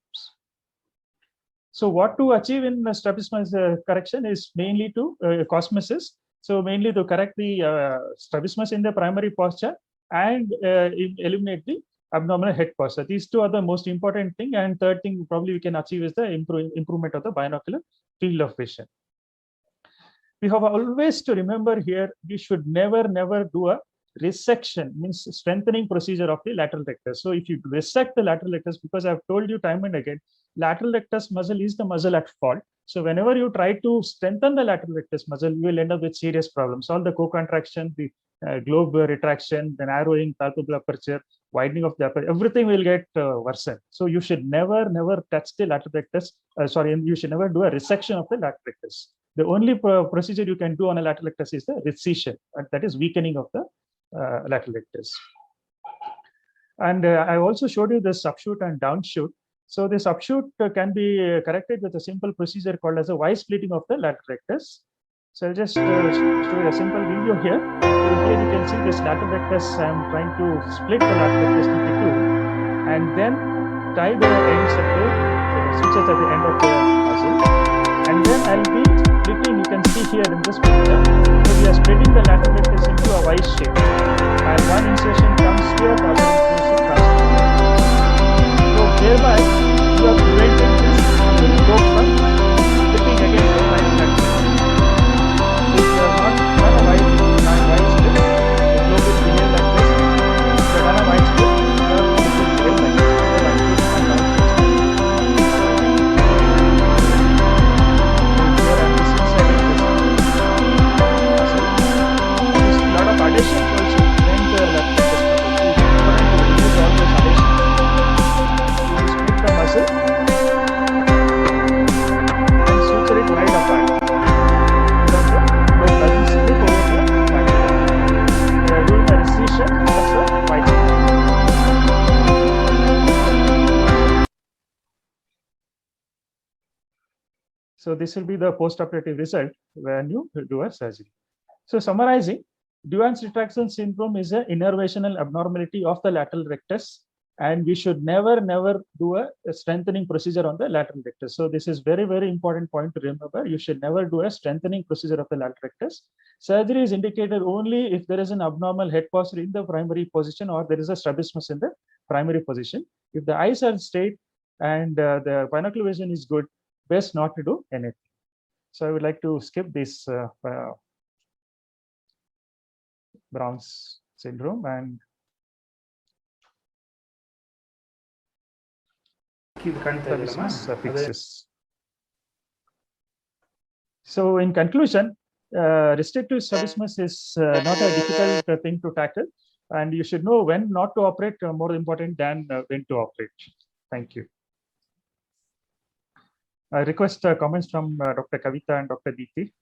So what to achieve in strabismus correction is mainly to cosmesis. So mainly to correct the strabismus in the primary posture and eliminate the abnormal head posture. These two are the most important thing. And third thing probably we can achieve is the improvement of the binocular field of vision. We have always to remember here, we should never do a resection, means strengthening procedure of the lateral rectus. So if you resect the lateral rectus, because I've told you time and again, lateral rectus muscle is the muscle at fault. So whenever you try to strengthen the lateral rectus muscle, you will end up with serious problems. All the co-contraction, the globe retraction, the narrowing, palpebral aperture, widening of the aperture, everything will get worsened. So you should never touch the lateral rectus. You should never do a resection of the lateral rectus. The only procedure you can do on a lateral rectus is the resection, and that is weakening of the lateral rectus. And I also showed you this upshoot and downshoot. So this upshoot can be corrected with a simple procedure called as a Y-splitting of the lateral rectus. So I'll just show you a simple video here. So here you can see this lateral rectus. I'm trying to split the lateral rectus into two, and then tie the ends of the switches at the end of the muscle. And then I'll be splitting, you can see here in this picture. So we are splitting the lateral rectus into a Y shape. And one insertion comes here, the other insertion comes here. So thereby, you are preventing this globe from splitting again the lateral rectus. If you are not done a Y split, the globe will behave like this. If you are done a Y split, the globe will behave like this. Addition also prevent the lateral rectus muscle. It is important to remove all those additions. You split the muscle and suture it right apart. So the globe doesn't split over the spine. We are doing a resection as a Y split. So this will be the post-operative result when you do a surgery. So summarizing, Duans retraction syndrome is an innervational abnormality of the lateral rectus, and we should never do a strengthening procedure on the lateral rectus. So this is very important point to remember. You should never do a strengthening procedure of the lateral rectus. Surgery is indicated only if there is an abnormal head posture in the primary position or there is a strabismus in the primary position. If the eyes are straight and the binocular vision is good, best not to do anything. So I would like to skip this Brown's syndrome and fixes. So in conclusion, restrictive strabismus is not a difficult thing to tackle, and you should know when not to operate more important than when to operate. Thank you. I request comments from Dr. Kavita and Dr. Deepthi.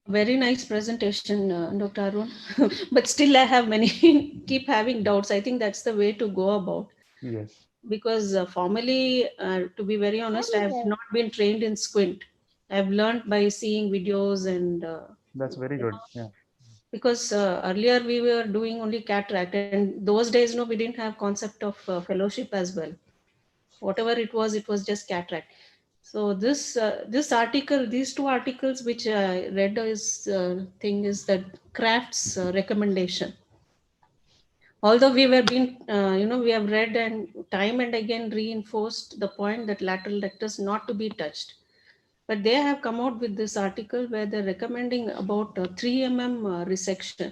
Very nice presentation, Dr. Arun. But still I have keep having doubts. I think that's the way to go about. Yes. because formally, to be very honest, I have not been trained in squint. I've learned by seeing videos and That's very good. Yeah. because earlier we were doing only cataract, and those days, no, we didn't have concept of fellowship as well. Whatever it was just cataract. So this article, these two articles which I read is thing is that Kraft's recommendation. Although we were being, we have read and time and again reinforced the point that lateral rectus not to be touched. But they have come out with this article where they're recommending about 3 mm resection.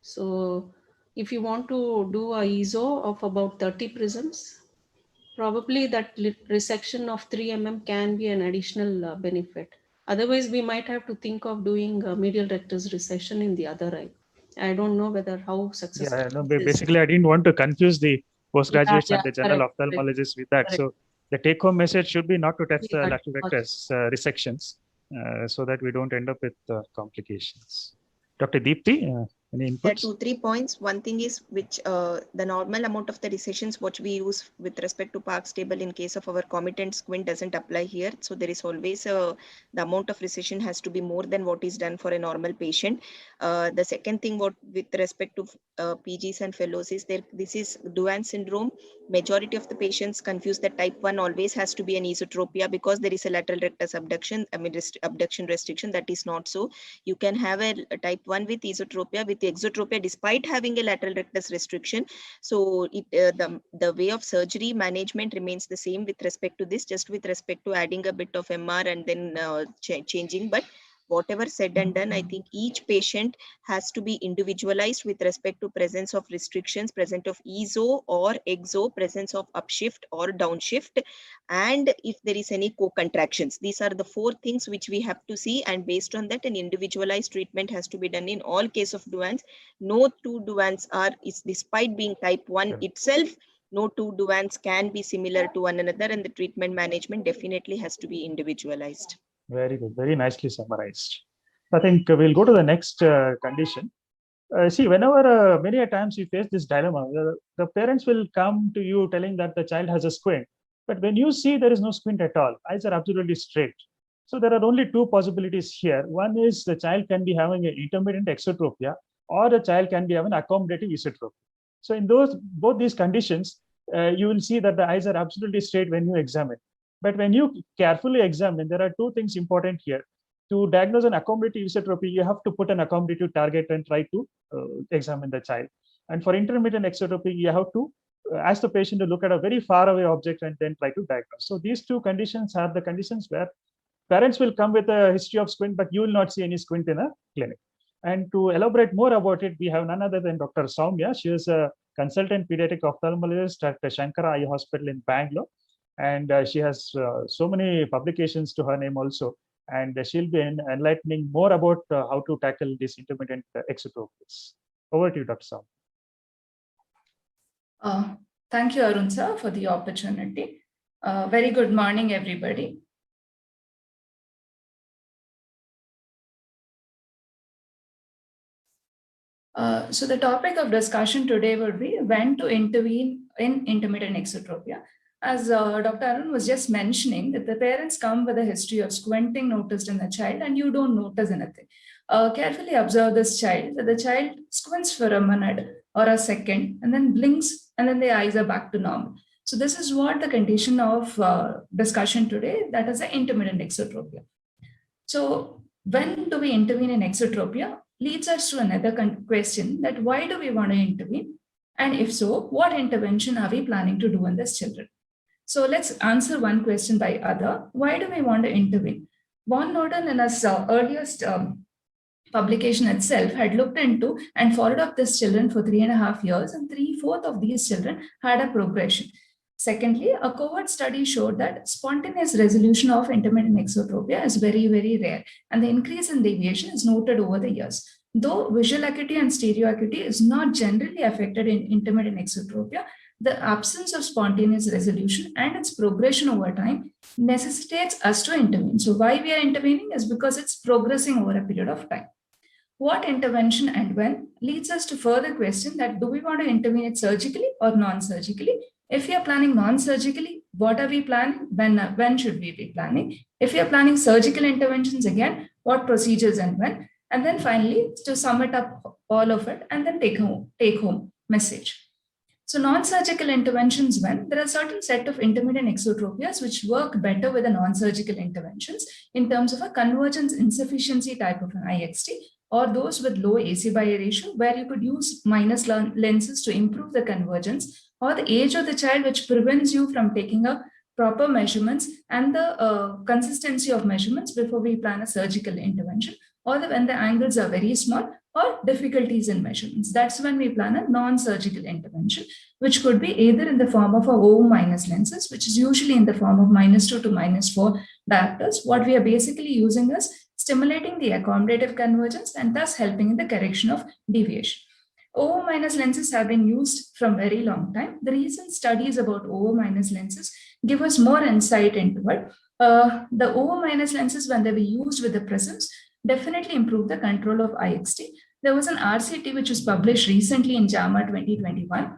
So if you want to do a ISO of about 30 prisms, probably that resection of 3 mm can be an additional benefit. Otherwise, we might have to think of doing medial rectus resection in the other eye. I don't know whether how successful. Yeah, no, this is. basically, I didn't want to confuse the postgraduates and the general correct, ophthalmologists with that. correct. So the take-home message should be not to touch the Yeah, lateral rectus resections, so that we don't end up with complications. Dr. Deepti, any There are inputs? 2-3 points. One thing is which the normal amount of the recessions what we use with respect to Parkes table in case of our comitant squint doesn't apply here. So there is always the amount of recession has to be more than what is done for a normal patient. The second thing what with respect to PGs and fellows is this is Duane syndrome. Majority of the patients confuse that type 1 always has to be an esotropia because there is a lateral rectus abduction, abduction restriction. That is not so. You can have a type 1 with esotropia, with exotropia despite having a lateral rectus restriction. So the way of surgery management remains the same with respect to this, just with respect to adding a bit of MR and then changing. But whatever said and done, I think each patient has to be individualized with respect to presence of restrictions, presence of ESO or exo, presence of upshift or downshift, and if there is any co-contractions. These are the 4 things which we have to see, and based on that, an individualized treatment has to be done in all case of Duane's. No 2 Duane's is despite being type 1 itself, no 2 Duane's can be similar to one another, and the treatment management definitely has to be individualized. Very good. Very nicely summarized. I think we'll go to the next condition. See, whenever many a times you face this dilemma, the parents will come to you telling that the child has a squint, but when you see there is no squint at all, eyes are absolutely straight. So there are only 2 possibilities here. One is the child can be having an intermittent exotropia, or the child can be having accommodative esotropia. So in both these conditions, you will see that the eyes are absolutely straight when you examine. But when you carefully examine, there are 2 things important here. To diagnose an accommodative esotropy, you have to put an accommodative target and try to examine the child. And for intermittent exotropy, you have to ask the patient to look at a very far away object and then try to diagnose. So these 2 conditions are the conditions where parents will come with a history of squint, but you will not see any squint in a clinic. And to elaborate more about it, we have none other than Dr. Soumya. She is a consultant pediatric ophthalmologist at the Shankara Eye Hospital in Bangalore. And she has so many publications to her name also. And she'll be enlightening more about how to tackle these intermittent exotropies. Over to you, Dr. Soumya. Thank you, Arun sir, for the opportunity. Very good morning, everybody. So the topic of discussion today would be when to intervene in intermittent exotropia. As Dr. Arun was just mentioning, that the parents come with a history of squinting noticed in the child and you don't notice anything. Carefully observe this child, that the child squints for a minute or a second and then blinks and then the eyes are back to normal. So this is what the condition of discussion today, that is the intermittent exotropia. So when do we intervene in exotropia leads us to another question, that why do we want to intervene? And if so, what intervention are we planning to do in these children? So let's answer one question by other. Why do we want to intervene? Von Noten in his earliest publication itself had looked into and followed up these children for 3.5 years, and 3/4 of these children had a progression. Secondly, a cohort study showed that spontaneous resolution of intermittent exotropia is very, very rare, and the increase in deviation is noted over the years. Though visual acuity and stereo acuity is not generally affected in intermittent exotropia, the absence of spontaneous resolution and its progression over time necessitates us to intervene. So why we are intervening is because it's progressing over a period of time. What intervention and when leads us to further question that do we want to intervene it surgically or non-surgically? If we are planning non-surgically, what are we planning? When should we be planning? If we are planning surgical interventions, again, what procedures and when? And then finally, to sum it up all of it and then take home message. So non-surgical interventions, when there are certain set of intermittent exotropias which work better with the non-surgical interventions in terms of a convergence insufficiency type of an IXT, or those with low AC by A ratio, where you could use minus lenses to improve the convergence, or the age of the child which prevents you from taking a proper measurements and the consistency of measurements before we plan a surgical intervention, or when the angles are very small or difficulties in measurements. That's when we plan a non-surgical intervention, which could be either in the form of a O minus lenses, which is usually in the form of -2 to -4 diopters. What we are basically using is stimulating the accommodative convergence and thus helping in the correction of deviation. OO minus lenses have been used from very long time. The recent studies about OO minus lenses give us more insight into it. The OO minus lenses, when they were used with the prisms, definitely improved the control of IXT. There was an RCT which was published recently in JAMA 2021,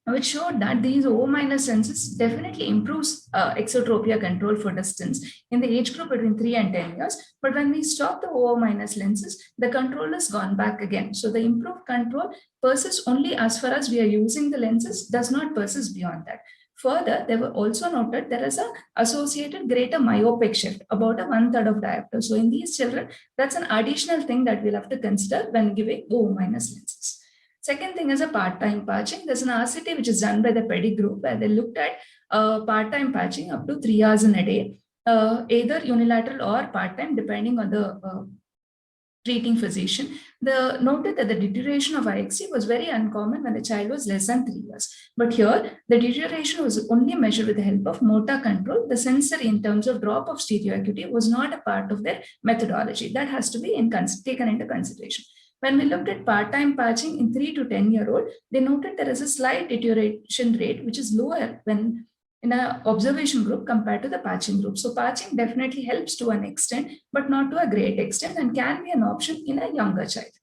which showed that these O minus lenses definitely improves exotropia control for distance in the age group between 3 and 10 years. But when we stop the O minus lenses, the control has gone back again. So the improved control persists only as far as we are using the lenses, does not persist beyond that. Further, they were also noted there is an associated greater myopic shift, about a 1/3 of diopter. So in these children, that's an additional thing that we'll have to consider when giving O minus lenses. Second thing is a part-time patching. There's an RCT which is done by the PEDI group where they looked at part-time patching up to 3 hours in a day, either unilateral or part-time, depending on the treating physician. They noted that the deterioration of IXT was very uncommon when the child was less than 3 years. But here, the deterioration was only measured with the help of motor control. The sensory in terms of drop of stereo acuity was not a part of their methodology. That has to be taken into consideration. When we looked at part-time patching in 3 to 10-year-old, they noted there is a slight deterioration rate, which is lower when in an observation group compared to the patching group. So patching definitely helps to an extent, but not to a great extent, and can be an option in a younger child.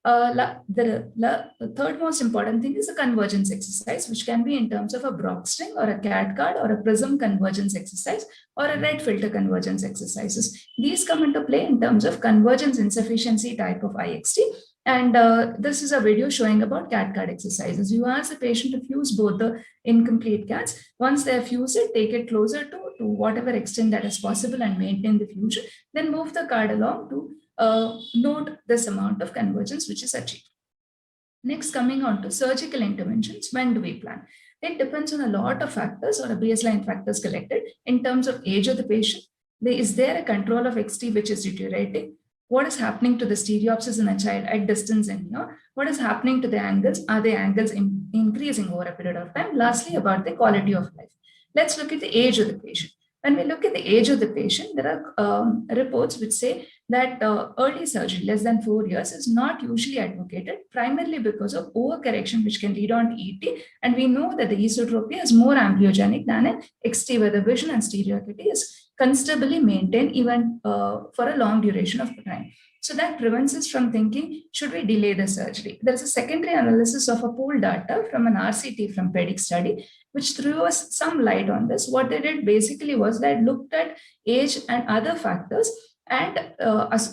The third most important thing is a convergence exercise, which can be in terms of a Brock string or a CAD card or a prism convergence exercise or a red filter convergence exercises. These come into play in terms of convergence insufficiency type of IXT. And this is a video showing about CAD card exercises. You ask the patient to fuse both the incomplete CADs. Once they have fused it, take it closer to whatever extent that is possible and maintain the fusion. Then move the card along to note this amount of convergence which is achieved. Next, coming on to surgical interventions, when do we plan? It depends on a lot of factors or a baseline factors collected in terms of age of the patient. Is there a control of XT which is deteriorating? What is happening to the stereopsis in a child at distance and near? What is happening to the angles? Are the angles increasing over a period of time? Lastly, about the quality of life. Let's look at the age of the patient. When we look at the age of the patient, there are reports which say that early surgery, less than 4 years, is not usually advocated, primarily because of overcorrection, which can lead on to ET. And we know that the esotropia is more amblyogenic than an XT, where the vision and stereo acuity is considerably maintained even for a long duration of time. So that prevents us from thinking, should we delay the surgery? There's a secondary analysis of a pooled data from an RCT from PEDIC study, which threw us some light on this. What they did basically was that looked at age and other factors and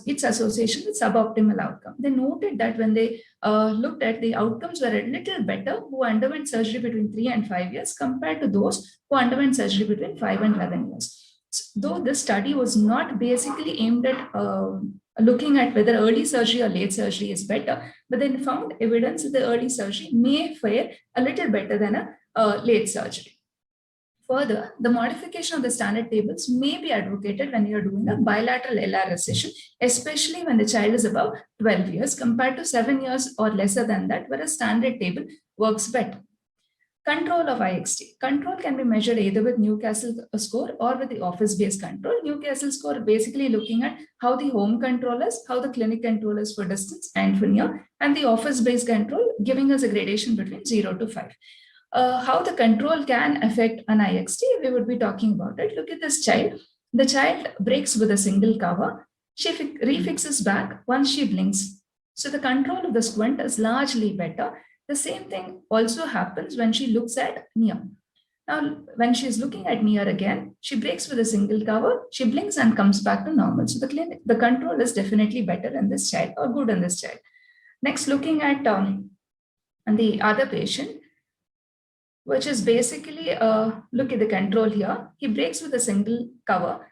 its association with suboptimal outcome. They noted that when they looked at the outcomes were a little better who underwent surgery between 3 and 5 years compared to those who underwent surgery between 5 and 11 years. Though this study was not basically aimed at looking at whether early surgery or late surgery is better, but then found evidence that the early surgery may fare a little better than a late surgery. Further, the modification of the standard tables may be advocated when you are doing a bilateral LR recession, especially when the child is above 12 years compared to 7 years or lesser than that, where a standard table works better. Control of IXT. Control can be measured either with Newcastle score or with the office-based control. Newcastle score basically looking at how the home control is, how the clinic control is for distance and for near, and the office-based control giving us a gradation between 0 to 5. How the control can affect an IXT, we would be talking about it. Look at this child. The child breaks with a single cover. She refixes back once she blinks. So the control of the squint is largely better. The same thing also happens when she looks at near. Now, when she's looking at near again, she breaks with a single cover, she blinks and comes back to normal. So the control is definitely better in this child or good in this child. Next, looking at the other patient, which is basically, look at the control here. He breaks with a single cover.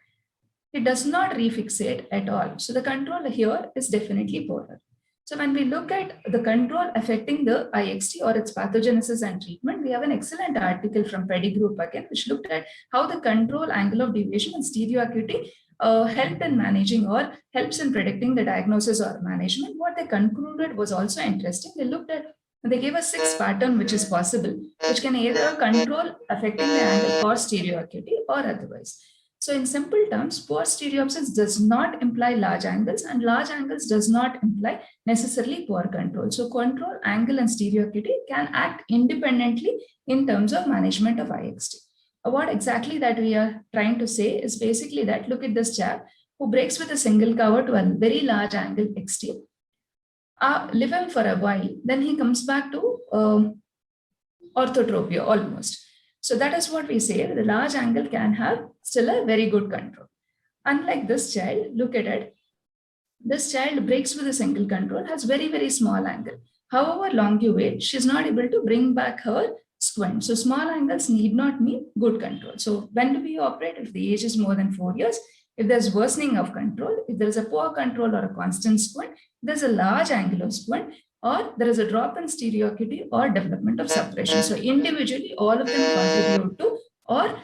He does not refixate at all. So the control here is definitely poorer. So when we look at the control affecting the IXT or its pathogenesis and treatment, we have an excellent article from Peddy Group again, which looked at how the control, angle of deviation, and stereo acuity helped in managing or helps in predicting the diagnosis or management. What they concluded was also interesting. They gave us 6 patterns which is possible, which can either control affecting the angle or stereo acuity or otherwise. So in simple terms, poor stereopsis does not imply large angles, and large angles does not imply necessarily poor control. So control, angle, and stereo acuity can act independently in terms of management of IXT. What exactly that we are trying to say is basically that look at this chap who breaks with a single cover to a very large angle XT. Live him for a while, then he comes back to orthotropia almost. So that is what we say, the large angle can have still a very good control. Unlike this child, look at it. This child breaks with a single control, has very, very small angle. However long you wait, she's not able to bring back her squint. So small angles need not mean good control. So when do we operate? If the age is more than 4 years, if there's worsening of control, if there is a poor control or a constant squint, there's a large angular squint, or there is a drop in stereo acuity or development of suppression. So individually, all of them contribute to or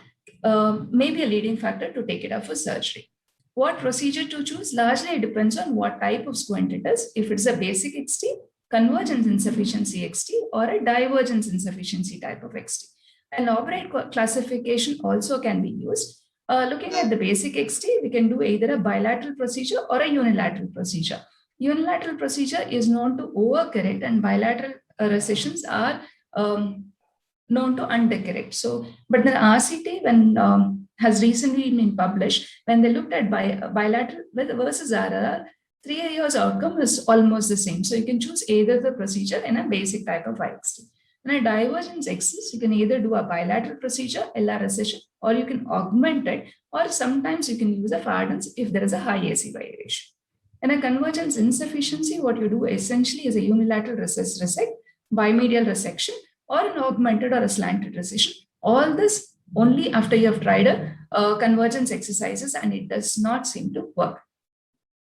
maybe a leading factor to take it up for surgery. What procedure to choose largely depends on what type of squint it is. If it's a basic XT, convergence insufficiency XT, or a divergence insufficiency type of XT. An elaborate classification also can be used. Looking at the basic XT, we can do either a bilateral procedure or a unilateral procedure. Unilateral procedure is known to overcorrect, and bilateral recessions are known to undercorrect. So, but the RCT, when has recently been published, when they looked at bilateral versus RRR, 3 years outcome is almost the same. So you can choose either the procedure in a basic type of IXT. When a divergence exists, you can either do a bilateral procedure, LR recession, or you can augment it, or sometimes you can use a Fardens if there is a high ACY ratio. In a convergence insufficiency, what you do essentially is a unilateral resect, bimedial resection, or an augmented or a slanted recession. All this only after you have tried a convergence exercises and it does not seem to work.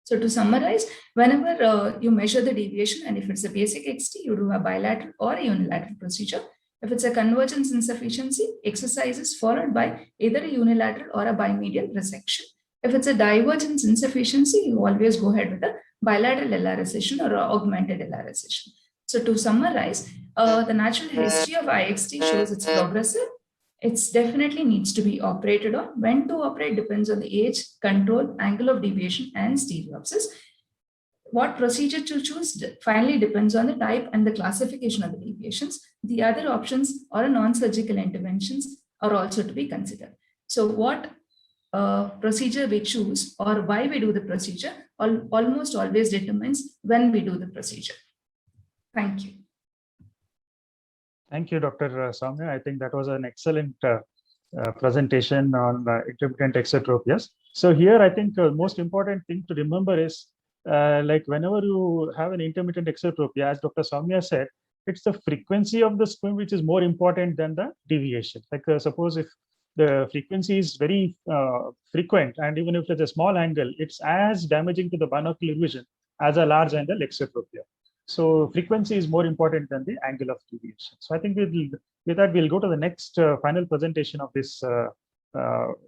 So to summarize, whenever you measure the deviation, and if it's a basic XT, you do a bilateral or a unilateral procedure. If it's a convergence insufficiency, exercises followed by either a unilateral or a bimedial resection. If it's a divergence insufficiency, you always go ahead with a bilateral LR recession or augmented LR recession. So to summarize, the natural history of IXT shows it's progressive. It definitely needs to be operated on. When to operate depends on the age, control, angle of deviation, and stereopsis. What procedure to choose finally depends on the type and the classification of the deviations. The other options or non-surgical interventions are also to be considered. So what procedure we choose or why we do the procedure almost always determines when we do the procedure. Thank you. Thank you, Dr. Soumya. I think that was an excellent presentation on intermittent exotropias. So here, I think the most important thing to remember is like whenever you have an intermittent exotropia, as Dr. Soumya said, it's the frequency of the squint which is more important than the deviation. Like suppose if the frequency is very frequent, and even if it's a small angle, it's as damaging to the binocular vision as a large angle exotropia. So frequency is more important than the angle of deviation. So I think with that, we'll go to the next final presentation of this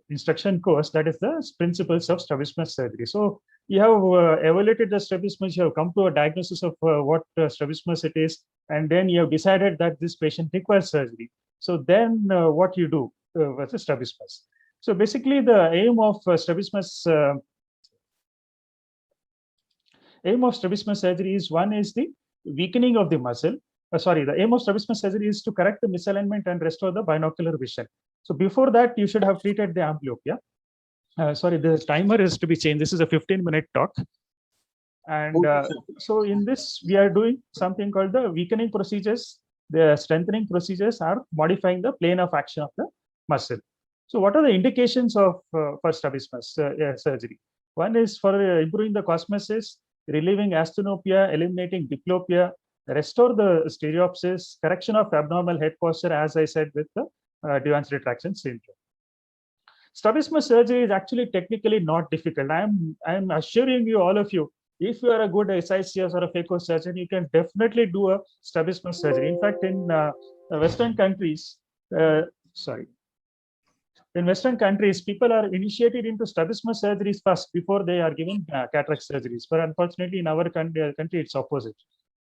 instruction course, that is the principles of strabismus surgery. So you have evaluated the strabismus, you have come to a diagnosis of what strabismus it is, and then you have decided that this patient requires surgery. So then what you do with the strabismus. So basically the aim of strabismus surgery is, one is the weakening of the muscle. The aim of strabismus surgery is to correct the misalignment and restore the binocular vision. So before that, you should have treated the amblyopia. The timer is to be changed. This is a 15-minute talk. And so in this, we are doing something called the weakening procedures. The strengthening procedures are modifying the plane of action of the muscle. So what are the indications of for strabismus surgery? One is for improving the cosmesis, relieving asthenopia, eliminating diplopia, restore the stereopsis, correction of abnormal head posture, as I said with the Duane's retraction syndrome. Strabismus surgery is actually technically not difficult. I'm assuring you, all of you, if you are a good SICS or a phaco surgeon, you can definitely do a strabismus surgery. In fact, in Western countries, in Western countries, people are initiated into strabismus surgeries first before they are given cataract surgeries. But unfortunately, in our country, it's opposite.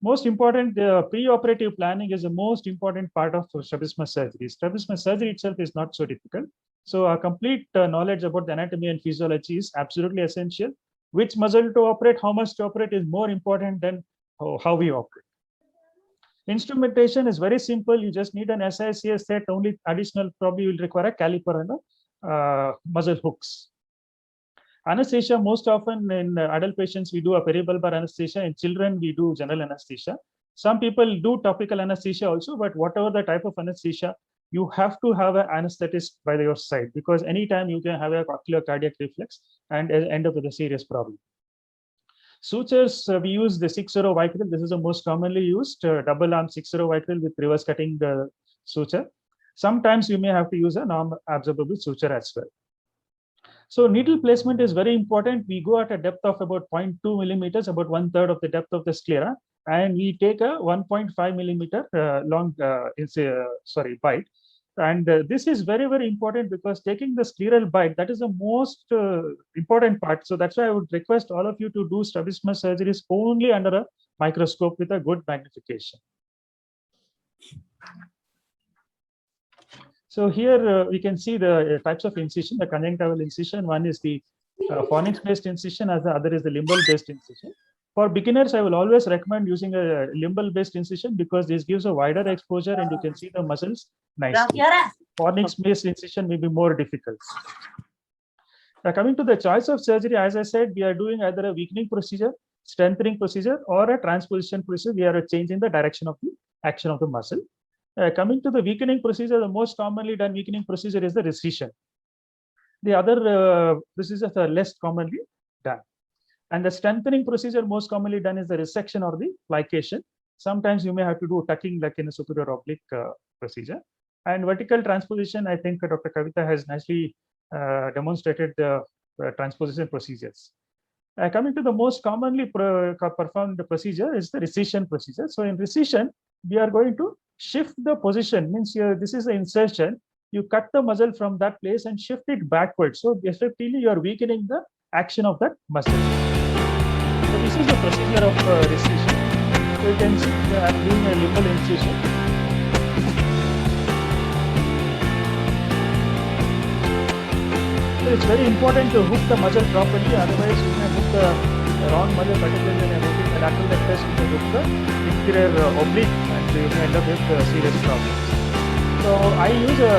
Most important, pre-operative planning is the most important part of strabismus surgery. Strabismus surgery itself is not so difficult. So a complete knowledge about the anatomy and physiology is absolutely essential. Which muscle to operate, how much to operate is more important than how we operate. Instrumentation is very simple. You just need an SICS set. Only additional probably will require a caliper and muscle hooks. Anesthesia, most often in adult patients, we do a peribulbar anesthesia. In children, we do general anesthesia. Some people do topical anesthesia also, but whatever the type of anesthesia, you have to have an anesthetist by your side, because anytime you can have a cochlear cardiac reflex and end up with a serious problem. Sutures, we use the 6-0 Vicryl. This is the most commonly used double arm 6-0 Vicryl with reverse cutting suture. Sometimes you may have to use a non-absorbable suture as well. So needle placement is very important. We go at a depth of about 0.2 millimeters, about 1/3 of the depth of the sclera, and we take a 1.5 millimeter long bite. And this is very, very important, because taking the scleral bite, that is the most important part. So that's why I would request all of you to do strabismus surgeries only under a microscope with a good magnification. So here we can see the types of incision, the conjunctival incision. One is the fornix-based incision, as the other is the limbal-based incision. For beginners, I will always recommend using a limbal-based incision, because this gives a wider exposure and you can see the muscles nicely. Fornix-based incision may be more difficult. Now, coming to the choice of surgery, as I said, we are doing either a weakening procedure, strengthening procedure, or a transposition procedure. We are changing the direction of the action of the muscle. Coming to the weakening procedure, the most commonly done weakening procedure is the recession. The other procedures are less commonly done. And the strengthening procedure most commonly done is the resection or the plication. Sometimes you may have to do tucking, like in a superior oblique procedure. And vertical transposition, I think Dr. Kavita has nicely demonstrated the transposition procedures. Coming to the most commonly performed procedure is the recession procedure. So in recession, we are going to shift the position. Means here, this is the insertion. You cut the muscle from that place and shift it backwards. So effectively, you are weakening the action of that muscle. So this is the procedure of recession. So you can see I am doing a limbal incision. So it's very important to hook the muscle properly. Otherwise, you may hook the wrong muscle, particularly in a lateral rectus, you may hook the inferior oblique, and you may end up with serious problems. So I use a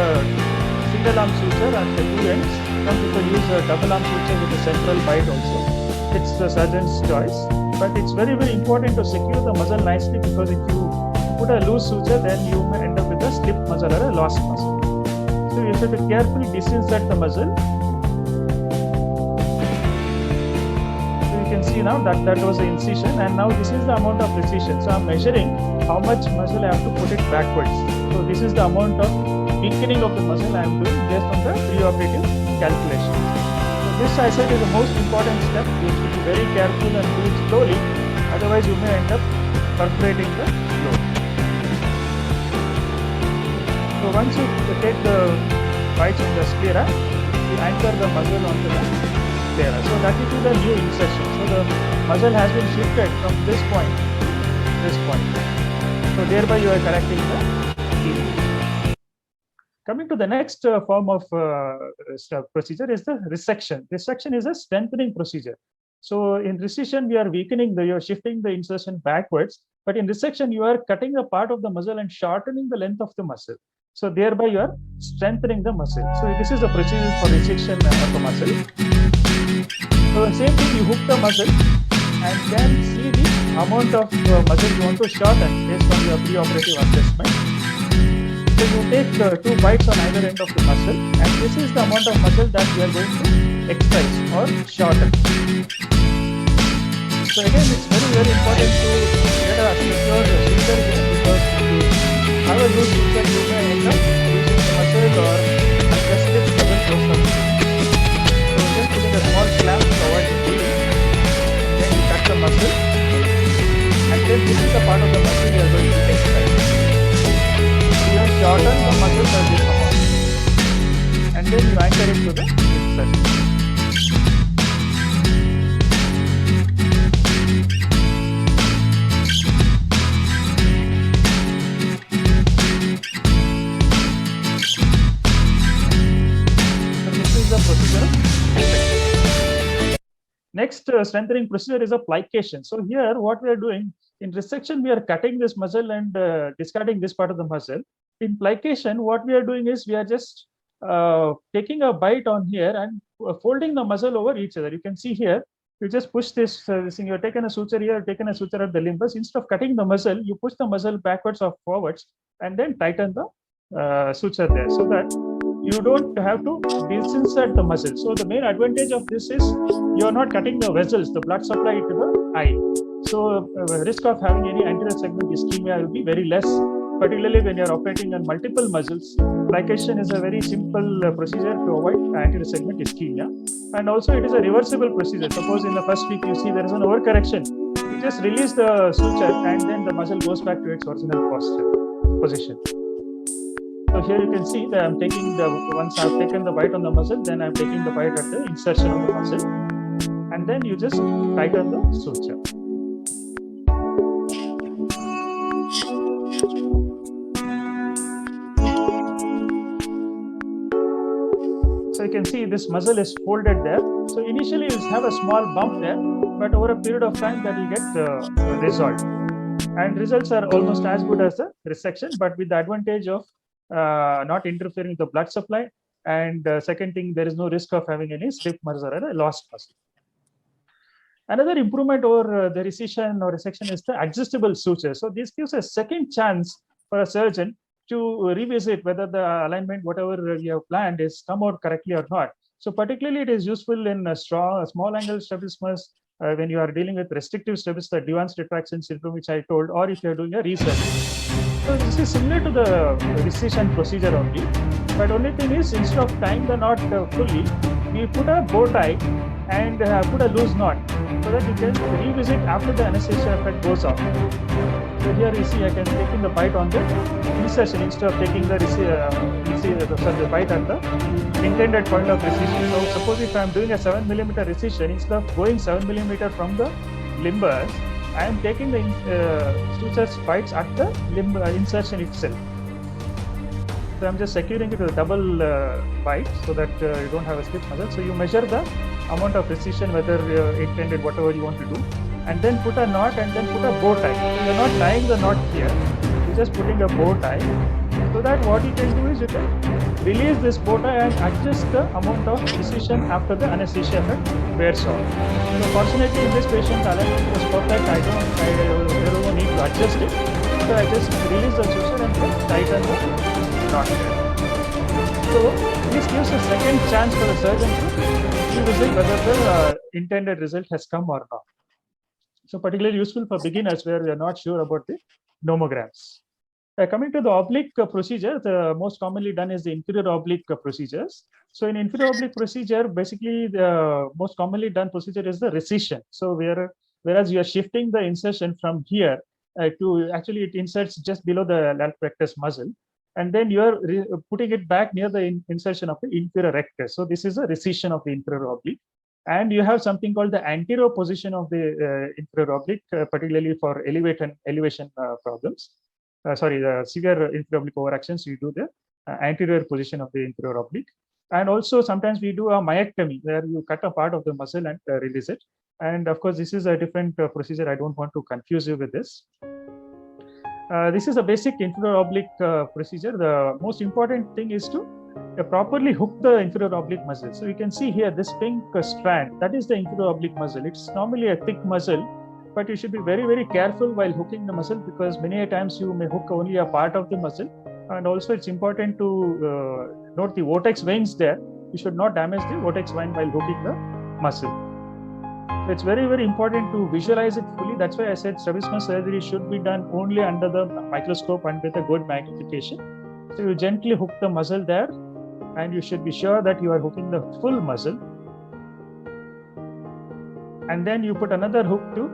single arm suture at the two ends. Some people use a double arm suture with a central bite also. It's the surgeon's choice, but it's very, very important to secure the muscle nicely, because if you put a loose suture, then you may end up with a slip muscle or a lost muscle. So you have to carefully disinsert the muscle. So you can see now that was the incision, and now this is the amount of recession. So I'm measuring how much muscle I have to put it backwards. So this is the amount of weakening of the muscle I am doing based on the preoperative calculation. So this, I said, is the most important step. You should be very careful and do it slowly. Otherwise, you may end up perforating the lobe. So once you take the bites in the sclera, you anchor the muscle onto the sclera. So that will be the new insertion. So the muscle has been shifted from this point to this point. So thereby you are correcting the healing. Coming to the next form of procedure is the resection. Resection is a strengthening procedure. So in recession, we are weakening you are shifting the insertion backwards, but in resection, you are cutting a part of the muscle and shortening the length of the muscle. So thereby you are strengthening the muscle. So this is a procedure for resection of the muscle. So the same thing, you hook the muscle and then see the amount of muscle you want to shorten based on your preoperative assessment. So you take 2 bites on either end of the muscle, and this is the amount of muscle that we are going to excise or shorten. So again, it's very important to get a secure suture here, because if you have a loose suture, you may end up losing the muscle or adjust it doesn't close up. So just putting a small clamp to avoid the bleeding. Then you cut the muscle, and then this is the part of the muscle you are going to excise. You have shortened the muscle by this amount, and then you anchor it to the insertion. Next strengthening procedure is a plication. So here what we are doing in resection, we are cutting this muscle and discarding this part of the muscle. In plication, what we are doing is we are just taking a bite on here and folding the muscle over each other. You can see here, you just push this thing. You're taken a suture here, taken a suture at the limbus. Instead of cutting the muscle, you push the muscle backwards or forwards and then tighten the suture there, so that you don't have to disinsert the muscle. So the main advantage of this is you are not cutting the vessels, the blood supply to the eye. So risk of having any anterior segment ischemia will be very less, particularly when you are operating on multiple muscles. Plication is a very simple procedure to avoid anterior segment ischemia. And also it is a reversible procedure. Suppose in the first week you see there is an overcorrection, you just release the suture and then the muscle goes back to its original position. So here you can see that I'm taking once I've taken the bite on the muscle, then I'm taking the bite at the insertion of the muscle, and then you just tighten the suture. So you can see this muscle is folded there. So initially you have a small bump there, but over a period of time that will get resolved. And results are almost as good as the resection, but with the advantage of not interfering with the blood supply, and second thing, there is no risk of having any slip muscle or a lost muscle. Another improvement over the resection or resection is the adjustable suture. So this gives a second chance for a surgeon to revisit whether the alignment, whatever you have planned, is come out correctly or not. So particularly it is useful in a small angle strabismus when you are dealing with restrictive strabismus, the Duane's retraction syndrome, which I told, or if you are doing a research. So this is similar to the resection procedure only, but only thing is, instead of tying the knot fully, we put a bow tie and put a loose knot so that you can revisit after the anesthesia effect goes off. So here you see I can take in the bite on the insertion instead of taking the bite at the intended point of resection. So suppose if I am doing a 7 mm resection, instead of going 7 mm from the limbus, I am taking the sutures bites at the limb insertion itself. So I'm just securing it with a double bite so that you don't have a slip muscle. So you measure the amount of precision, whether intended, whatever you want to do, and then put a knot and then put a bow tie. So you're not tying the knot here, you're just putting a bow tie. So that what you can do is you can release this bow tie and adjust the amount of precision after the anesthesia effect wears off. So fortunately in this patient, the alignment was perfect. There was no need to adjust it. So I just release the suture and then tighten the knot there. So this gives a second chance for the surgeon to revisit whether the intended result has come or not. So particularly useful for beginners where we are not sure about the nomograms. Coming to the oblique procedure, the most commonly done is the inferior oblique procedures. So in inferior oblique procedure, basically the most commonly done procedure is the resection. So whereas you are shifting the insertion from here to actually it inserts just below the lateral rectus muscle, and then you are putting it back near the insertion of the inferior rectus. So this is a resection of the inferior oblique. And you have something called the anterior position of the inferior oblique, particularly for elevation problems. The severe inferior oblique overactions, you do the anterior position of the inferior oblique. And also sometimes we do a myectomy where you cut a part of the muscle and release it. And of course, this is a different procedure. I don't want to confuse you with this. This is a basic inferior oblique procedure. The most important thing is to properly hook the inferior oblique muscle. So you can see here this pink strand, that is the inferior oblique muscle. It's normally a thick muscle, but you should be very, very careful while hooking the muscle, because many a times you may hook only a part of the muscle. And also it's important to note the vortex veins there. You should not damage the vortex vein while hooking the muscle. So it's very, very important to visualize it fully. That's why I said strabismus surgery should be done only under the microscope and with a good magnification. So you gently hook the muscle there, and you should be sure that you are hooking the full muscle. And then you put another hook to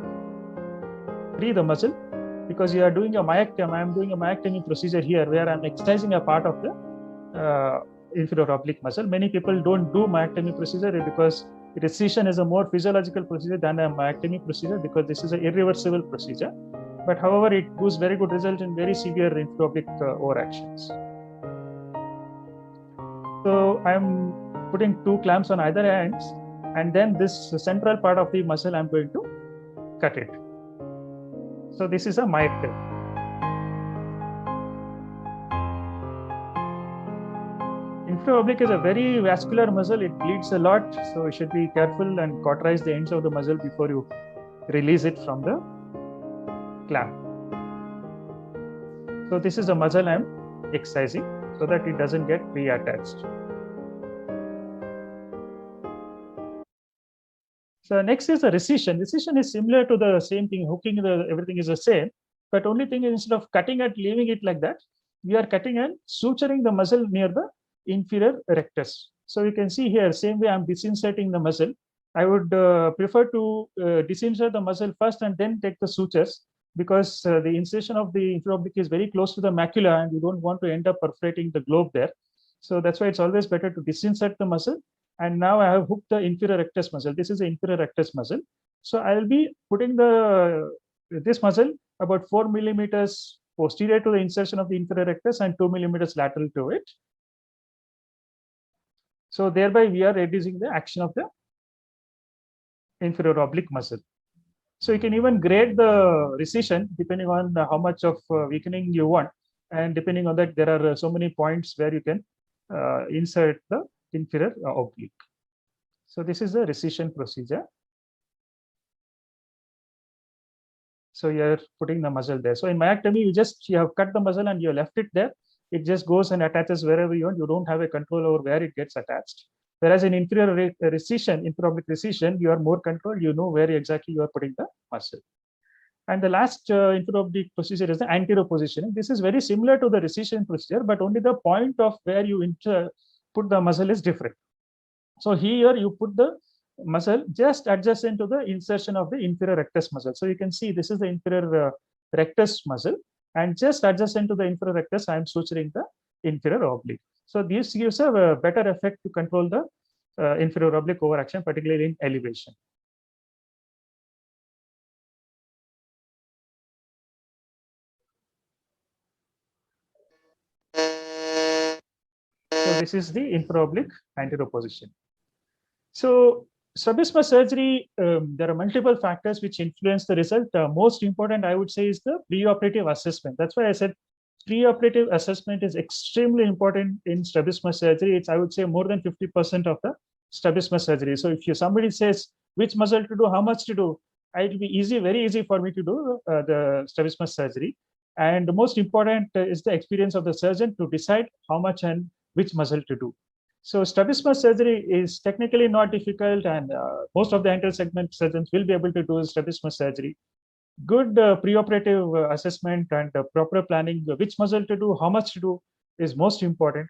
free the muscle, because you are doing a myectomy. I am doing a myectomy procedure here where I am excising a part of the inferior oblique muscle. Many people don't do myectomy procedure because resection is a more physiological procedure than a myectomy procedure, because this is an irreversible procedure. But however, it gives very good result in very severe inferior oblique overactions. So I'm putting 2 clamps on either ends, and then this central part of the muscle I'm going to cut it. So this is a myectomy. Inferior oblique is a very vascular muscle. It bleeds a lot, so you should be careful and cauterize the ends of the muscle before you release it from the clamp. So this is a muscle I'm excising so that it doesn't get reattached. So next is the resection. Resection is similar to the same thing. Hooking, everything is the same, but only thing is, instead of cutting and leaving it like that, we are cutting and suturing the muscle near the inferior rectus. So you can see here, same way I'm disinserting the muscle. I would prefer to disinsert the muscle first and then take the sutures, because the insertion of the inferior oblique is very close to the macula, and you don't want to end up perforating the globe there. So that's why it's always better to disinsert the muscle. And now I have hooked the inferior rectus muscle. This is the inferior rectus muscle. So I'll be putting this muscle about 4 millimeters posterior to the insertion of the inferior rectus and 2 millimeters lateral to it. So thereby we are reducing the action of the inferior oblique muscle. So you can even grade the resection depending on how much of weakening you want. And depending on that, there are so many points where you can insert the inferior oblique. So this is the resection procedure. So you're putting the muscle there. So in myectomy, you have cut the muscle and you left it there. It just goes and attaches wherever you want. You don't have a control over where it gets attached. Whereas in inferior resection, inferior oblique resection, you are more controlled. You know where exactly you are putting the muscle. And the last inferior oblique procedure is the anterior positioning. This is very similar to the resection procedure, but only the point of where you put the muscle is different. So here you put the muscle just adjacent to the insertion of the inferior rectus muscle. So you can see this is the inferior rectus muscle, and just adjacent to the inferior rectus, I am suturing the inferior oblique. So this gives a better effect to control the inferior oblique overaction, particularly in elevation. So this is the inferior oblique anterior position. So strabismus surgery, there are multiple factors which influence the result. Most important, I would say, is the preoperative assessment. That's why I said preoperative assessment is extremely important in strabismus surgery. It's, I would say, more than 50% of the strabismus surgery. So if somebody says which muscle to do, how much to do, it will be easy, very easy for me to do the strabismus surgery. And the most important is the experience of the surgeon to decide how much and which muscle to do. So strabismus surgery is technically not difficult, and most of the anterior segment surgeons will be able to do strabismus surgery. Good preoperative assessment and proper planning, which muscle to do, how much to do, is most important.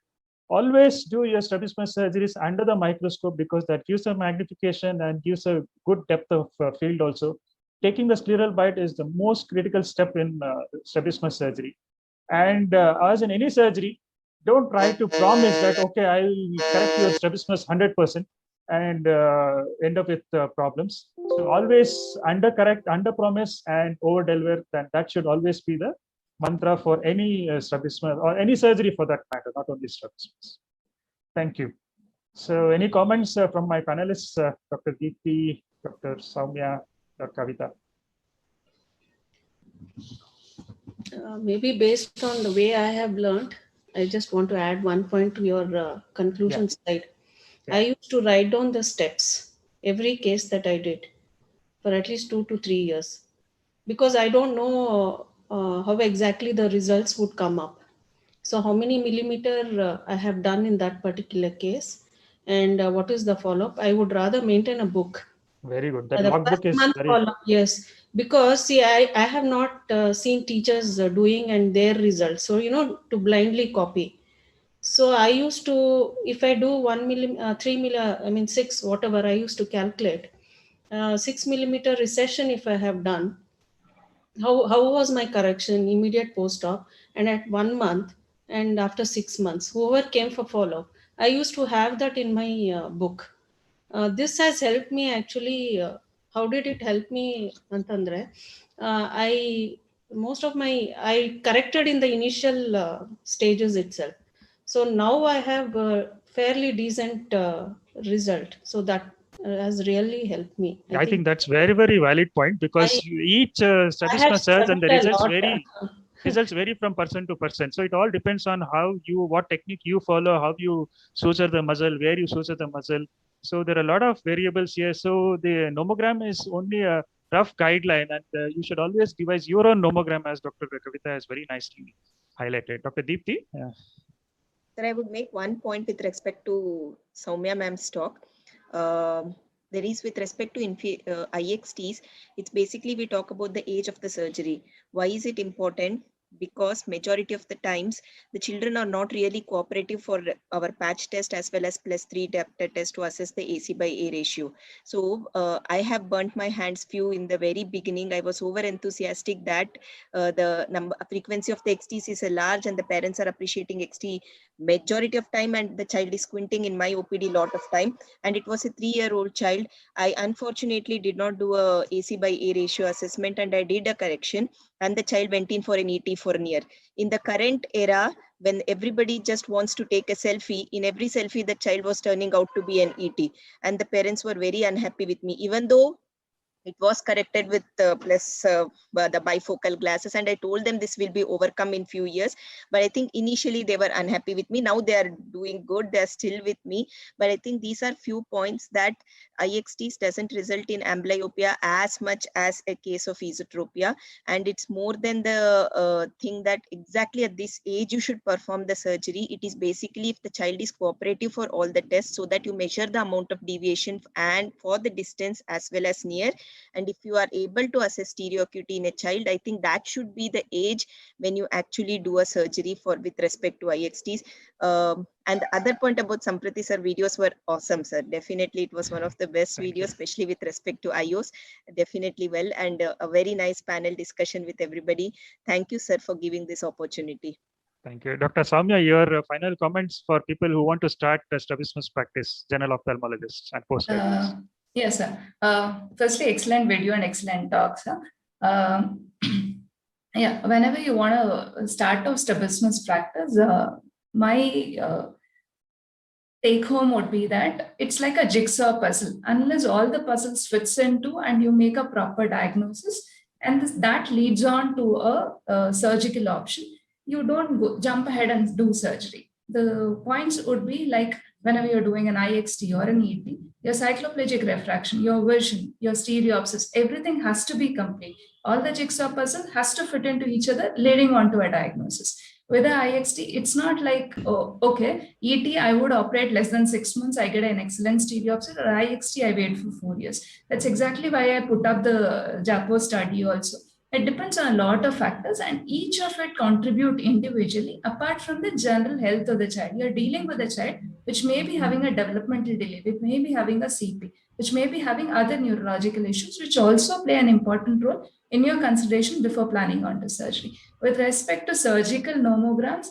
Always do your strabismus surgeries under the microscope, because that gives a magnification and gives a good depth of field also. Taking the scleral bite is the most critical step in strabismus surgery. And as in any surgery, don't try to promise that, okay, I will correct your strabismus 100% and end up with problems. So always under correct, under promise, and over deliver. That should always be the mantra for any strabismus or any surgery for that matter, not only strabismus. Thank you. So any comments from my panelists, Dr. Deepti, Dr. Soumya, Dr. Kavita? Maybe based on the way I have learned, I just want to add one point to your conclusion slide. Yeah. I used to write down the steps, every case that I did for at least 2 to 3 years, because I don't know how exactly the results would come up. So how many millimeter I have done in that particular case, and what is the follow-up? I would rather maintain a book. Very good. That The logbook first is month very follow-up, yes, because see, I have not seen teachers doing and their results. So, to blindly copy. So I used to, if I do 6, whatever I used to calculate, 6 millimeter recession, if I have done, how was my correction, immediate post-op, and at 1 month, and after 6 months, whoever came for follow-up, I used to have that in my book. This has helped me actually. How did it help me, Antandre? I corrected in the initial stages itself. So now I have a fairly decent result. So that has really helped me. I think that's very, very valid point, because each I have strabismus cells and the struggled a results lot. results vary from person to person. So it all depends on what technique you follow, how you suture the muscle, where you suture the muscle. So there are a lot of variables here. So the nomogram is only a rough guideline, and you should always devise your own nomogram, as Dr. Kavita has very nicely highlighted. Dr. Deepti? Sir, I would make one point with respect to Soumya ma'am's talk. There is with respect to IXTs, it's basically we talk about the age of the surgery. Why is it important? Because majority of the times the children are not really cooperative for our patch test as well as +3 test to assess the AC/A ratio. So I have burnt my hands few in the very beginning. I was over enthusiastic that the frequency of the XTs is large and the parents are appreciating XT majority of time, and the child is squinting in my OPD lot of time, and it was a 3-year-old child. I unfortunately did not do a AC/A ratio assessment, and I did a correction, and the child went in for an ET for a year. In the current era, when everybody just wants to take a selfie, in every selfie the child was turning out to be an ET, and the parents were very unhappy with me, even though it was corrected with the bifocal glasses, and I told them this will be overcome in few years. But I think initially they were unhappy with me. Now they are doing good. They are still with me. But I think these are few points that IXTs doesn't result in amblyopia as much as a case of esotropia, and it's more than the thing that exactly at this age you should perform the surgery. It is basically if the child is cooperative for all the tests, so that you measure the amount of deviation and for the distance as well as near. And if you are able to assess stereo acuity in a child, I think that should be the age when you actually do a surgery for with respect to IXTs. And the other point about Samprati sir, videos were awesome, sir. Definitely, it was one of the best videos, especially with respect to IOS. Definitely well, and a very nice panel discussion with everybody. Thank you, sir, for giving this opportunity. Thank you. Dr. Soumya, your final comments for people who want to start the strabismus practice, general ophthalmologists and postgraduates. Yes, sir. Firstly, excellent video and excellent talk, sir. Yeah, whenever you want to start off strabismus practice, my take home would be that it's like a jigsaw puzzle. Unless all the puzzles fits into and you make a proper diagnosis, and that leads on to a surgical option, you don't jump ahead and do surgery. The points would be like whenever you're doing an IXT or an ET, your cycloplegic refraction, your vision, your stereopsis, everything has to be complete. All the jigsaw puzzle has to fit into each other, leading on to a diagnosis. With the IXT, it's not like, oh, okay, ET, I would operate less than 6 months, I get an excellent stereopsis, or IXT, I wait for 4 years. That's exactly why I put up the JAPO study also. It depends on a lot of factors, and each of it contribute individually apart from the general health of the child. You're dealing with a child which may be having a developmental delay, which may be having a CP, which may be having other neurological issues, which also play an important role in your consideration before planning on to surgery. With respect to surgical nomograms,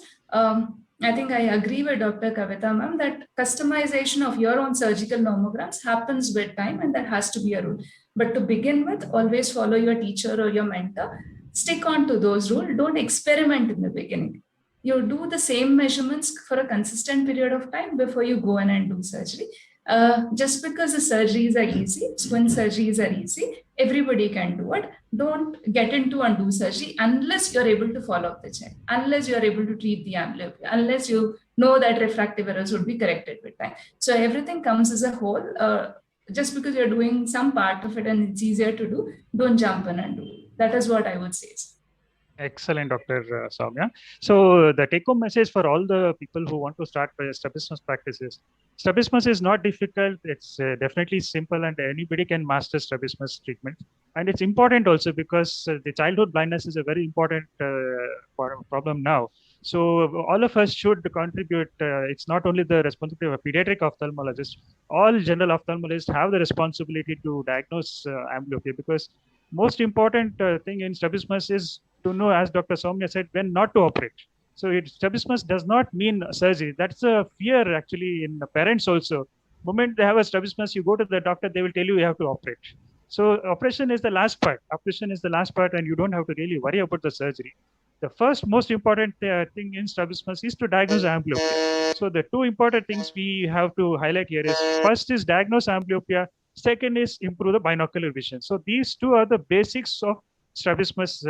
I think I agree with Dr. Kavita ma'am that customization of your own surgical nomograms happens with time, and that has to be a rule. But to begin with, always follow your teacher or your mentor. Stick on to those rules. Don't experiment in the beginning. You do the same measurements for a consistent period of time before you go in and do surgery. Just because the surgeries are easy, squint surgeries are easy, everybody can do it. Don't get into and do surgery unless you're able to follow up the child, unless you're able to treat the amblyopia, unless you know that refractive errors would be corrected with time. So everything comes as a whole. Just because you're doing some part of it and it's easier to do, don't jump in and do it. That is what I would say. Excellent, Dr. Soumya. So the take-home message for all the people who want to start strabismus practices. Strabismus is not difficult. It's definitely simple, and anybody can master strabismus treatment. And it's important also because the childhood blindness is a very important problem now. So all of us should contribute. It's not only the responsibility of a pediatric ophthalmologist. All general ophthalmologists have the responsibility to diagnose amblyopia, because most important thing in strabismus is to know, as Dr. Soumya said, when not to operate. So strabismus does not mean surgery. That's a fear actually in the parents also. Moment they have a strabismus, you go to the doctor, they will tell you have to operate. So operation is the last part. Operation is the last part, and you don't have to really worry about the surgery. The first most important thing in strabismus is to diagnose amblyopia. So the two important things we have to highlight here is, first is diagnose amblyopia, second is improve the binocular vision. So these two are the basics of strabismus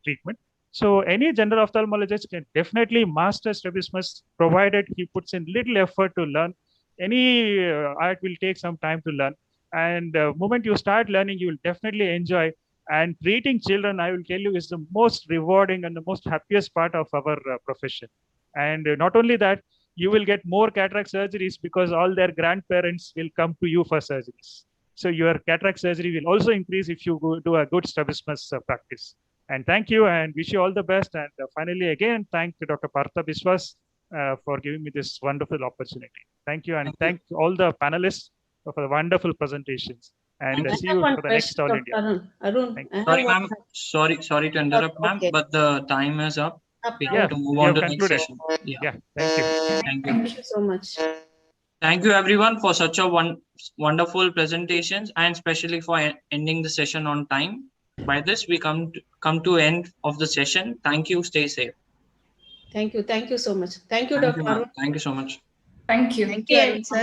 treatment. So any general ophthalmologist can definitely master strabismus, provided he puts in little effort to learn. Any art will take some time to learn. And the moment you start learning, you will definitely enjoy. And treating children, I will tell you, is the most rewarding and the most happiest part of our profession. And not only that, you will get more cataract surgeries because all their grandparents will come to you for surgeries. So your cataract surgery will also increase if you do a good strabismus practice. And thank you, and wish you all the best. And finally, again, thank Dr. Partha Biswas for giving me this wonderful opportunity. Thank you, and thank all the panelists for the wonderful presentations. And see you for the next All India. Arun, Sorry, ma'am. Sorry to interrupt, ma'am, Okay. but the time is up. We Yeah, have to move you on have to the next concluded. session. Yeah. Yeah, thank you. Thank you. Thank you so much. Thank you everyone for such a wonderful presentations, and especially for ending the session on time. By this, we come to end of the session. Thank you. Stay safe. Thank you. Thank you so much. Thank you, Thank Dr. you, ma'am. Arun. Thank you so much. Thank you. Thank you, Arun sir.